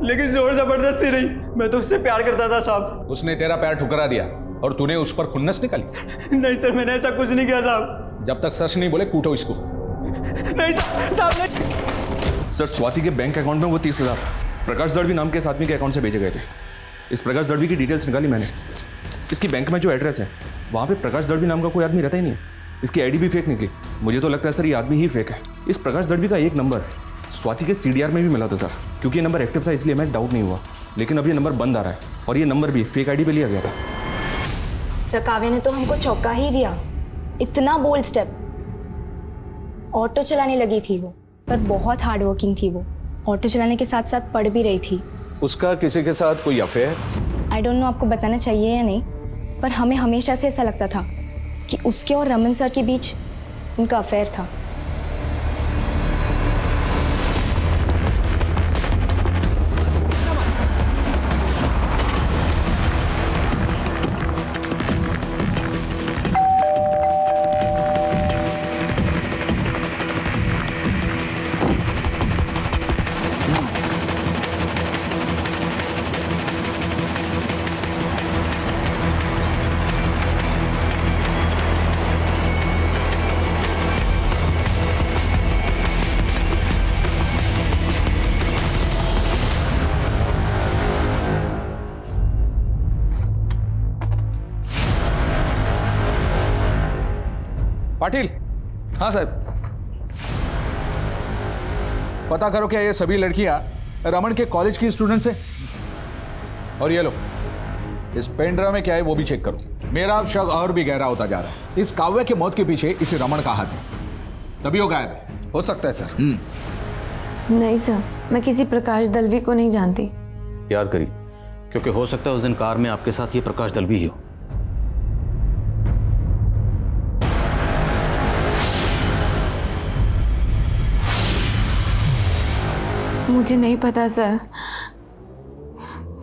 लेकिन जोर जबरदस्ती नहीं। मैं तो उससे प्यार करता था साहब। उसने तेरा पैर ठुकरा दिया और तूने उस पर खुन्नस निकाली? नहीं सर, मैंने ऐसा कुछ नहीं किया साहब। जब तक सच नहीं बोले कूटो इसको। नहीं साहब नहीं। सर, स्वाति के बैंक अकाउंट में वो 30,000 प्रकाश दड़वी नाम के इस आदमी के अकाउंट से भेजे गए थे। इस प्रकाश दड़वी की डिटेल्स निकाली मैंने। इसकी बैंक में जो एड्रेस है वहाँ पे प्रकाश दड़वी नाम का कोई आदमी रहता ही नहीं। इसकी आईडी भी फेक निकली। मुझे तो लगता है सर ये आदमी ही फेक है। इस प्रकाश दड़वी का एक नंबर स्वाति के CDR में भी मिला था सर, क्योंकि ये नंबर एक्टिव था इसलिए मैं डाउट नहीं हुआ। लेकिन अब ये नंबर बंद आ रहा है और ये नंबर भी फेक आईडी पे लिया गया था। सर काव्या ने तो हमको चौंका ही दिया। इतना बोल्ड स्टेप। ऑटो चलाने लगी थी वो, पर बहुत हार्ड वर्किंग थी वो। ऑटो चलाने के साथ साथ पढ़ भी रही थी। उसका किसी के साथ कोई अफेयर? आई डोंट नो आपको बताना चाहिए या नहीं, पर हमें हमेशा से ऐसा लगता था कि उसके और रमन सर के बीच उनका अफेयर था। पाटिल। हाँ साहब। पता करो क्या ये सभी लड़कियां रमन के कॉलेज की स्टूडेंट्स हैं? और ये लो, इस पेन ड्राइव में क्या है वो भी चेक करो। मेरा अब शक और भी गहरा होता जा रहा है। इस काव्या की मौत के पीछे इसे रमन का हाथ है, तभी वो गायब है। हो सकता है सर। नहीं सर, मैं किसी प्रकाश दलवी को नहीं जानती। याद करिए, क्योंकि हो सकता है उस दिन कार में आपके साथ ये प्रकाश दलवी ही हो। मुझे नहीं पता सर,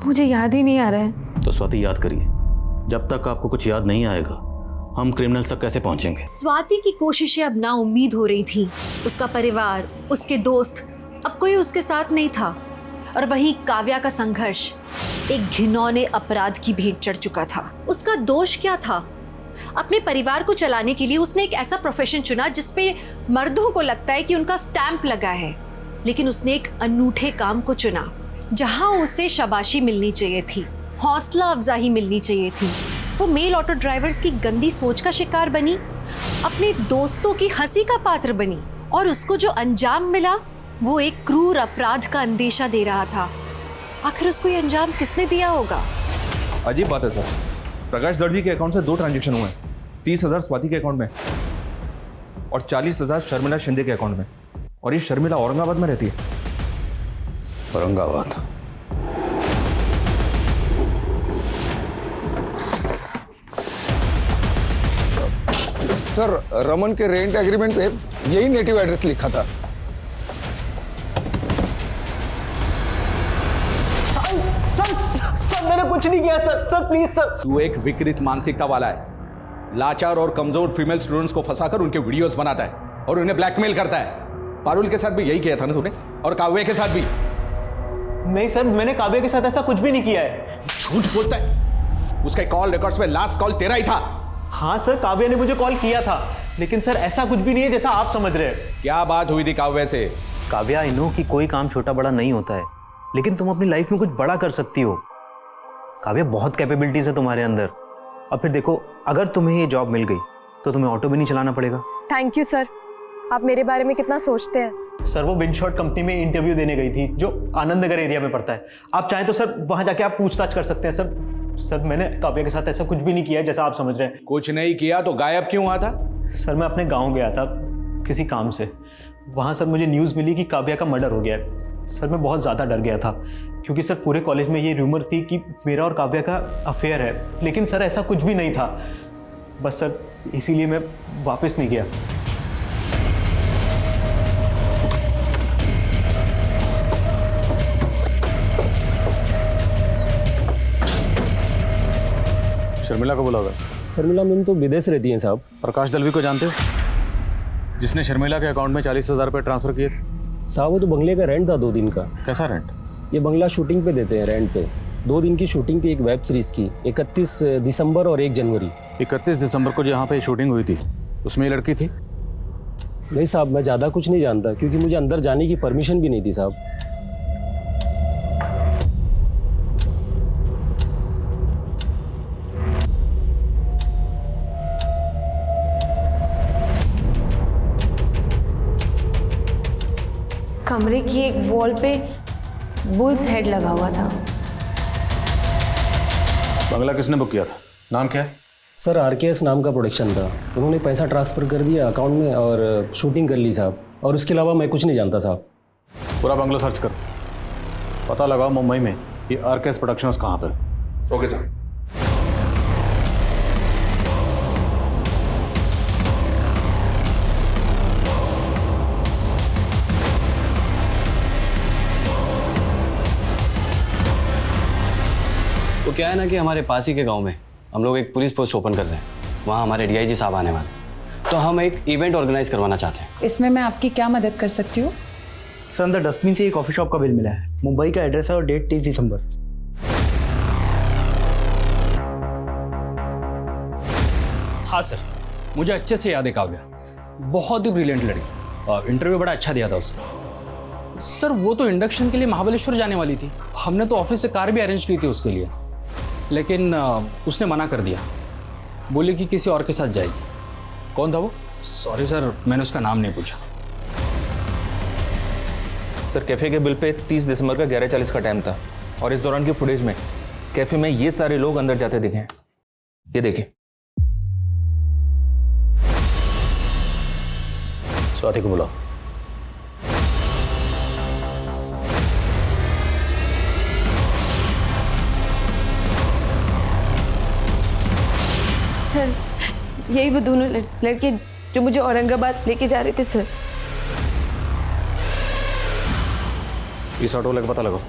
मुझे याद ही नहीं आ रहा है। तो स्वाति याद करिए, जब तक आपको कुछ याद नहीं आएगा हम क्रिमिनल्स तक कैसे पहुंचेंगे? स्वाति की कोशिशें अब ना उम्मीद हो रही थी। उसका परिवार, उसके दोस्त, अब कोई उसके साथ नहीं था। और वहीं काव्या का संघर्ष एक घिनौने अपराध की भेंट चढ़ चुका था। उसका दोष क्या था? अपने परिवार को चलाने के लिए उसने एक ऐसा प्रोफेशन चुना जिसपे मर्दों को लगता है कि उनका स्टैंप लगा है, लेकिन उसने एक अनूठे काम को चुना जहां उसे शाबाशी मिलनी चाहिए थी, हौसला अफजाई मिलनी चाहिए थी। वो मेल ऑटो ड्राइवर्स की गंदी सोच का शिकार बनी, अपने दोस्तों की हंसी का पात्र बनी, और उसको जो अंजाम मिला वो एक क्रूर अपराध का अंदेशा दे रहा था। आखिर उसको ये अंजाम किसने दिया होगा? अजीब बात है सर, प्रकाश दड़वी के अकाउंट से 2 ट्रांजैक्शन हुए हैं। 30,000 स्वाति के अकाउंट में और 40,000 शर्मिला शिंदे के अकाउंट में। और ये शर्मिला औरंगाबाद में रहती है। औरंगाबाद? सर रमन के रेंट एग्रीमेंट पे यही नेटिव एड्रेस लिखा था। सर मैंने कुछ नहीं किया सर। Sir please sir. तू एक विकृत मानसिकता वाला है। लाचार और कमजोर फीमेल स्टूडेंट्स को फंसाकर उनके वीडियोस बनाता है और उन्हें ब्लैकमेल करता है। पारुल के साथ भी यही किया था ना तूने, और काव्या के साथ भी? नहीं सर, मैंने काव्या के साथ ऐसा कुछ भी नहीं किया है। झूठ बोलता है। उसके कॉल रिकॉर्ड्स में लास्ट कॉल तेरा ही था। हाँ सर, काव्या ने मुझे कॉल किया था, लेकिन सर ऐसा कुछ भी नहीं है जैसा आप समझ रहे हैं। क्या बात हुई थी काव्या से? काव्या, आई नो कि कोई काम छोटा बड़ा नहीं होता है, लेकिन तुम अपनी लाइफ में कुछ बड़ा कर सकती हो। काव्या, बहुत कैपेबिलिटीज है तुम्हारे अंदर। और फिर देखो, अगर तुम्हें ये जॉब मिल गई तो तुम्हें ऑटो भी नहीं चलाना पड़ेगा। थैंक यू सर, आप मेरे बारे में कितना सोचते हैं। सर वो विंडशॉट कंपनी में इंटरव्यू देने गई थी जो आनंद नगर एरिया में पड़ता है। आप चाहें तो सर वहां जाके आप पूछताछ कर सकते हैं। सर मैंने काव्या के साथ ऐसा कुछ भी नहीं किया जैसा आप समझ रहे हैं। कुछ नहीं किया तो गायब क्यों हुआ था? सर मैं अपने गाँव गया था किसी काम से। वहाँ सर मुझे न्यूज़ मिली कि काव्या का मर्डर हो गया है। सर मैं बहुत ज़्यादा डर गया था, क्योंकि सर पूरे कॉलेज में ये रूमर थी कि मेरा और काव्या का अफेयर है, लेकिन सर ऐसा कुछ भी नहीं था। बस सर इसीलिए मैं वापस नहीं गया। शर्मिला को बुला होगा। शर्मिला मैम तो विदेश रहती हैं साहब। प्रकाश दलवी को जानते हो, जिसने शर्मिला के अकाउंट में 40,000 रुपये ट्रांसफर किए थे? साहब वो तो बंगले का रेंट था 2 दिन का। कैसा रेंट? ये बंगला शूटिंग पे देते हैं रेंट पे। 2 दिन की शूटिंग थी एक वेब सीरीज की, 31 दिसंबर और 1 जनवरी। 31 दिसंबर को जो यहाँ पे शूटिंग हुई थी उसमें ये लड़की थी? नहीं साहब, मैं ज़्यादा कुछ नहीं जानता, क्योंकि मुझे अंदर जाने की परमिशन भी नहीं थी साहब। कमरे की एक वॉल पे बुल्स हेड लगा हुआ था। बंगला किसने बुक किया था? नाम क्या है? सर आरकेएस नाम का प्रोडक्शन था, उन्होंने पैसा ट्रांसफ़र कर दिया अकाउंट में और शूटिंग कर ली साहब, और उसके अलावा मैं कुछ नहीं जानता साहब। पूरा बंगला सर्च कर, पता लगाओ मुंबई में ये आरकेएस प्रोडक्शंस कहाँ पर। Okay sir. तो क्या है ना कि हमारे पास ही के गांव में हम लोग एक पुलिस पोस्ट ओपन कर रहे हैं, वहाँ हमारे डीआईजी साहब आने वाले, तो हम एक इवेंट ऑर्गेनाइज करवाना चाहते हैं। इसमें मैं आपकी क्या मदद कर सकती हूँ? सर अंदर डस्टबिन से एक कॉफी शॉप का बिल मिला है, मुंबई का एड्रेस है और डेट 30 दिसंबर। हाँ सर, मुझे अच्छे से याद है काव्या, बहुत ही ब्रिलियंट लड़की और इंटरव्यू बड़ा अच्छा दिया था उसने। सर वो तो इंडक्शन के लिए महाबलेश्वर जाने वाली थी, हमने तो ऑफिस से कार भी अरेंज की थी उसके लिए, लेकिन उसने मना कर दिया, बोली कि किसी और के साथ जाएगी। कौन था वो? सॉरी सर, मैंने उसका नाम नहीं पूछा। सर कैफ़े के बिल पे 30 दिसंबर का 11:40 का टाइम था और इस दौरान की फुटेज में कैफ़े में ये सारे लोग अंदर जाते दिखे हैं। ये देखिए। स्वाति को बुलाओ। सर यही वो दोनों लड़के जो मुझे औरंगाबाद लेके जा रहे थे सर। इस ऑटो वाले का पता लगाओ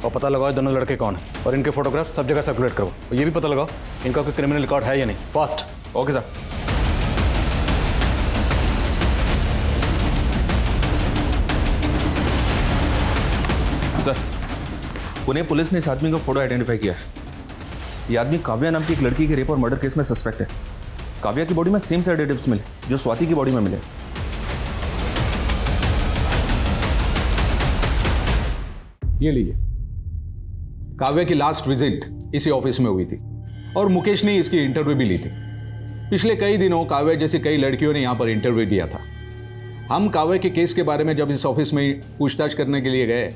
और पता लगाओ दोनों लड़के कौन है और इनके फोटोग्राफ सब जगह सर्कुलेट करो और ये भी पता लगाओ इनका कोई क्रिमिनल रिकॉर्ड है या नहीं। Fast. Okay sir. Sir Pune police ने इस आदमी का फोटो आइडेंटिफाई किया है। ये आदमी काव्या नाम की एक लड़की के रेप और मर्डर केस में सस्पेक्ट है। काव्या की बॉडी में सेम सेडेटिव्स मिले जो स्वाति की बॉडी में मिले। ये लीजिए, काव्या की लास्ट विजिट इसी ऑफिस में हुई थी और मुकेश ने इसकी इंटरव्यू भी ली थी। पिछले कई दिनों काव्या जैसी कई लड़कियों ने यहां पर इंटरव्यू दिया था। हम काव्या के केस के बारे में जब इस ऑफिस में पूछताछ करने के लिए गए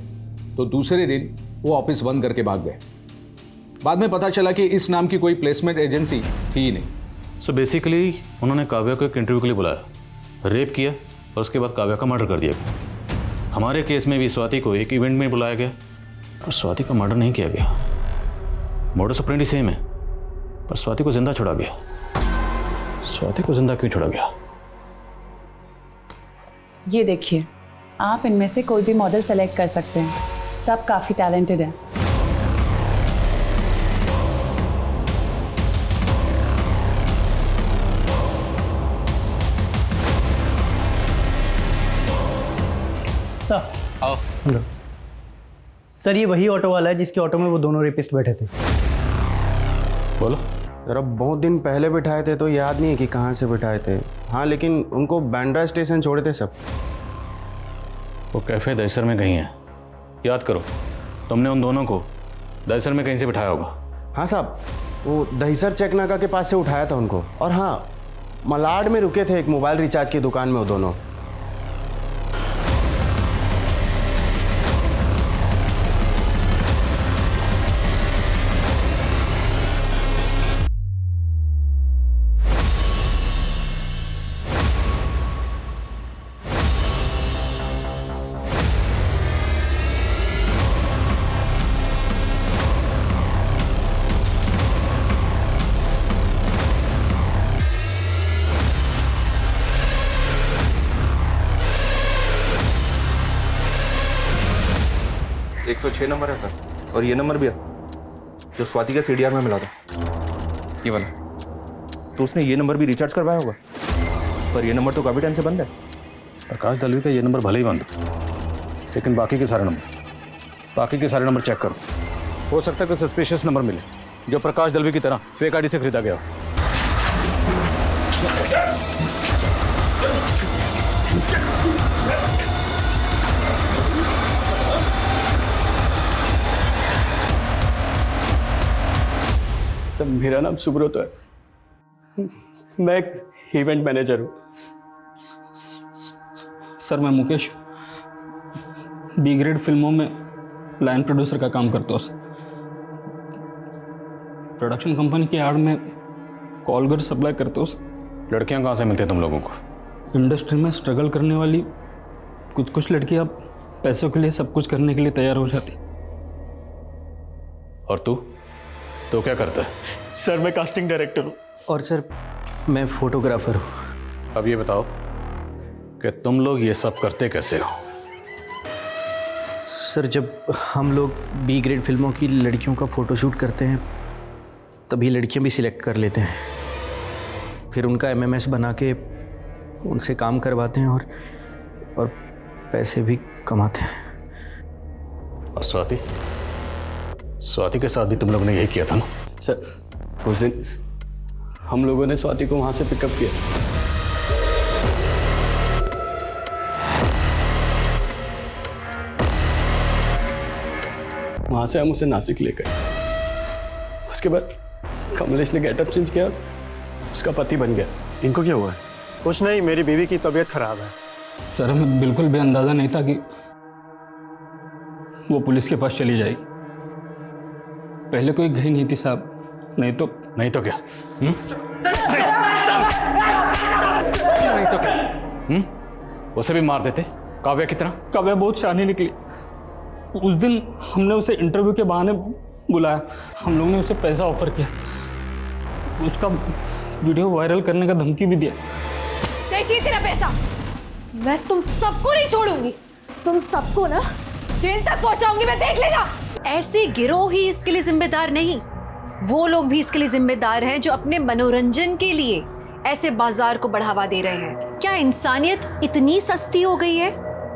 तो दूसरे दिन वो ऑफिस बंद करके भाग गए। बाद में पता चला कि इस नाम की कोई प्लेसमेंट एजेंसी थी ही नहीं। सो बेसिकली उन्होंने काव्या को एक इंटरव्यू के लिए बुलाया, रेप किया और उसके बाद काव्या का मर्डर कर दिया गया। हमारे केस में भी स्वाति को एक इवेंट में बुलाया गया और स्वाति का मर्डर नहीं किया गया। मोडस ऑपरेंडी सेम है पर स्वाति को जिंदा छोड़ा गया। स्वाति को जिंदा क्यों छोड़ा गया? ये देखिए, आप इनमें से कोई भी मॉडल सेलेक्ट कर सकते हैं, सब काफ़ी टैलेंटेड हैं। सर आओ। सर ये वही ऑटो वाला है जिसके ऑटो में वो दोनों रेपिस्ट बैठे थे। बोलो। जरा बहुत दिन पहले बिठाए थे तो याद नहीं है कि कहाँ से बिठाए थे। हाँ लेकिन उनको बांद्रा स्टेशन छोड़े थे सब। वो कैफे दहिसर में कहीं है, याद करो। तुमने उन दोनों को दहिसर में कहीं से बिठाया होगा। हाँ साहब, वो दहिसर चेक नाका के पास से उठाया था उनको। और हाँ, मलाड में रुके थे एक मोबाइल रिचार्ज की दुकान में वो दोनों। एक 106 नंबर है सर और ये नंबर भी है जो स्वाति का सीडीआर में मिला था, ये वाला। तो उसने ये नंबर भी रिचार्ज करवाया होगा पर ये नंबर तो काफ़ी टाइम से बंद है। प्रकाश दलवी का ये नंबर भले ही बंद, लेकिन बाकी के सारे नंबर चेक करो। हो सकता है कोई सस्पिशियस नंबर मिले जो प्रकाश दलवी की तरह फेक आईडी से खरीदा गया हो। सर मेरा नाम सुब्रत है, मैं एक इवेंट मैनेजर हूँ। सर मैं मुकेश। बी ग्रेड फिल्मों में लाइन प्रोड्यूसर का काम करता हूँ। प्रोडक्शन कंपनी की आड़ में कॉलगर सप्लाई करते हो। लड़कियां कहाँ से मिलती हैं तुम लोगों को? इंडस्ट्री में स्ट्रगल करने वाली कुछ लड़कियां पैसों के लिए सब कुछ करने के लिए तैयार हो जाती। और तू तो क्या करता है? सर मैं कास्टिंग डायरेक्टर हूँ। और सर मैं फोटोग्राफर हूँ। अब ये बताओ कि तुम लोग ये सब करते कैसे हो? सर जब हम लोग बी ग्रेड फिल्मों की लड़कियों का फ़ोटोशूट करते हैं तभी लड़कियां भी सिलेक्ट कर लेते हैं, फिर उनका एमएमएस बना के उनसे काम करवाते हैं और पैसे भी कमाते हैं। और स्वाति के साथ भी तुम लोग ने यही किया था ना? सर उस दिन हम लोगों ने स्वाति को वहाँ से पिकअप किया। वहाँ से हम उसे नासिक ले गए। उसके बाद कमलेश ने गेटअप चेंज किया, उसका पति बन गया। इनको क्या हुआ है? कुछ नहीं, मेरी बीवी की तबीयत खराब है। सर हमें बिल्कुल भी अंदाजा नहीं था कि वो पुलिस के पास चली जाएगी। पहले कोई गई नहीं थी साहब, नहीं तो क्या? नहीं तो क्या? उसे भी मार देते काव्या की तरह। काव्या बहुत शानी निकली। उस दिन हमने उसे इंटरव्यू के बहाने बुलाया, हम लोगों ने उसे पैसा ऑफर किया, उसका वीडियो वायरल करने का धमकी भी दिया। नहीं चाहिए तेरा पैसा, मैं तुम सबको नहीं छोड़ूंगी, तुम सबको ना जेल तक पहुंचाऊंगी मैं, देख लेना। ऐसे गिरोह ही इसके लिए जिम्मेदार नहीं, वो लोग भी इसके लिए जिम्मेदार हैं जो अपने मनोरंजन के लिए ऐसे बाजार को बढ़ावा दे रहे हैं। क्या इंसानियत इतनी सस्ती हो गई है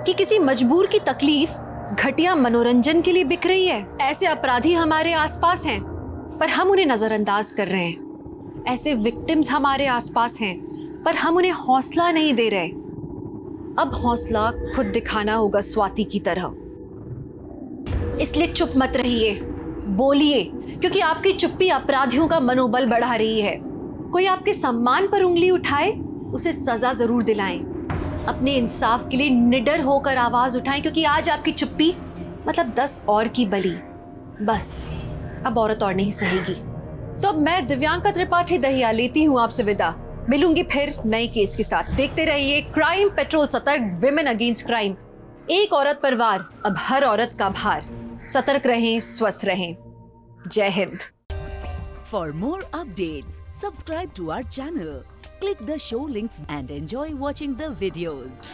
कि किसी मजबूर की तकलीफ घटिया मनोरंजन के लिए बिक रही है? ऐसे अपराधी हमारे आसपास हैं पर हम उन्हें नजरअंदाज कर रहे हैं। ऐसे विक्टिम्स हमारे आसपास हैं पर हम उन्हें हौसला नहीं दे रहे। अब हौसला खुद दिखाना होगा स्वाति की तरह। इसलिए चुप मत रहिए, बोलिए, क्योंकि आपकी चुप्पी अपराधियों का मनोबल बढ़ा रही है। कोई आपके सम्मान पर उंगली उठाए उसे सजा जरूर दिलाएं। अपने इंसाफ के लिए निडर होकर आवाज उठाएं, क्योंकि आज आपकी चुप्पी मतलब 10 और की बलि। बस अब औरत और नहीं सहेगी। तो अब मैं दिव्यांका त्रिपाठी दहिया लेती हूँ आपसे विदा। मिलूंगी फिर नए केस के साथ। देखते रहिए क्राइम पेट्रोल सतर्क, विमेन अगेंस्ट क्राइम। एक औरत पर वार, अब हर औरत का भार। सतर्क रहें, स्वस्थ रहें। जय Hind. For more updates, subscribe to our channel, click the show links and enjoy watching the videos.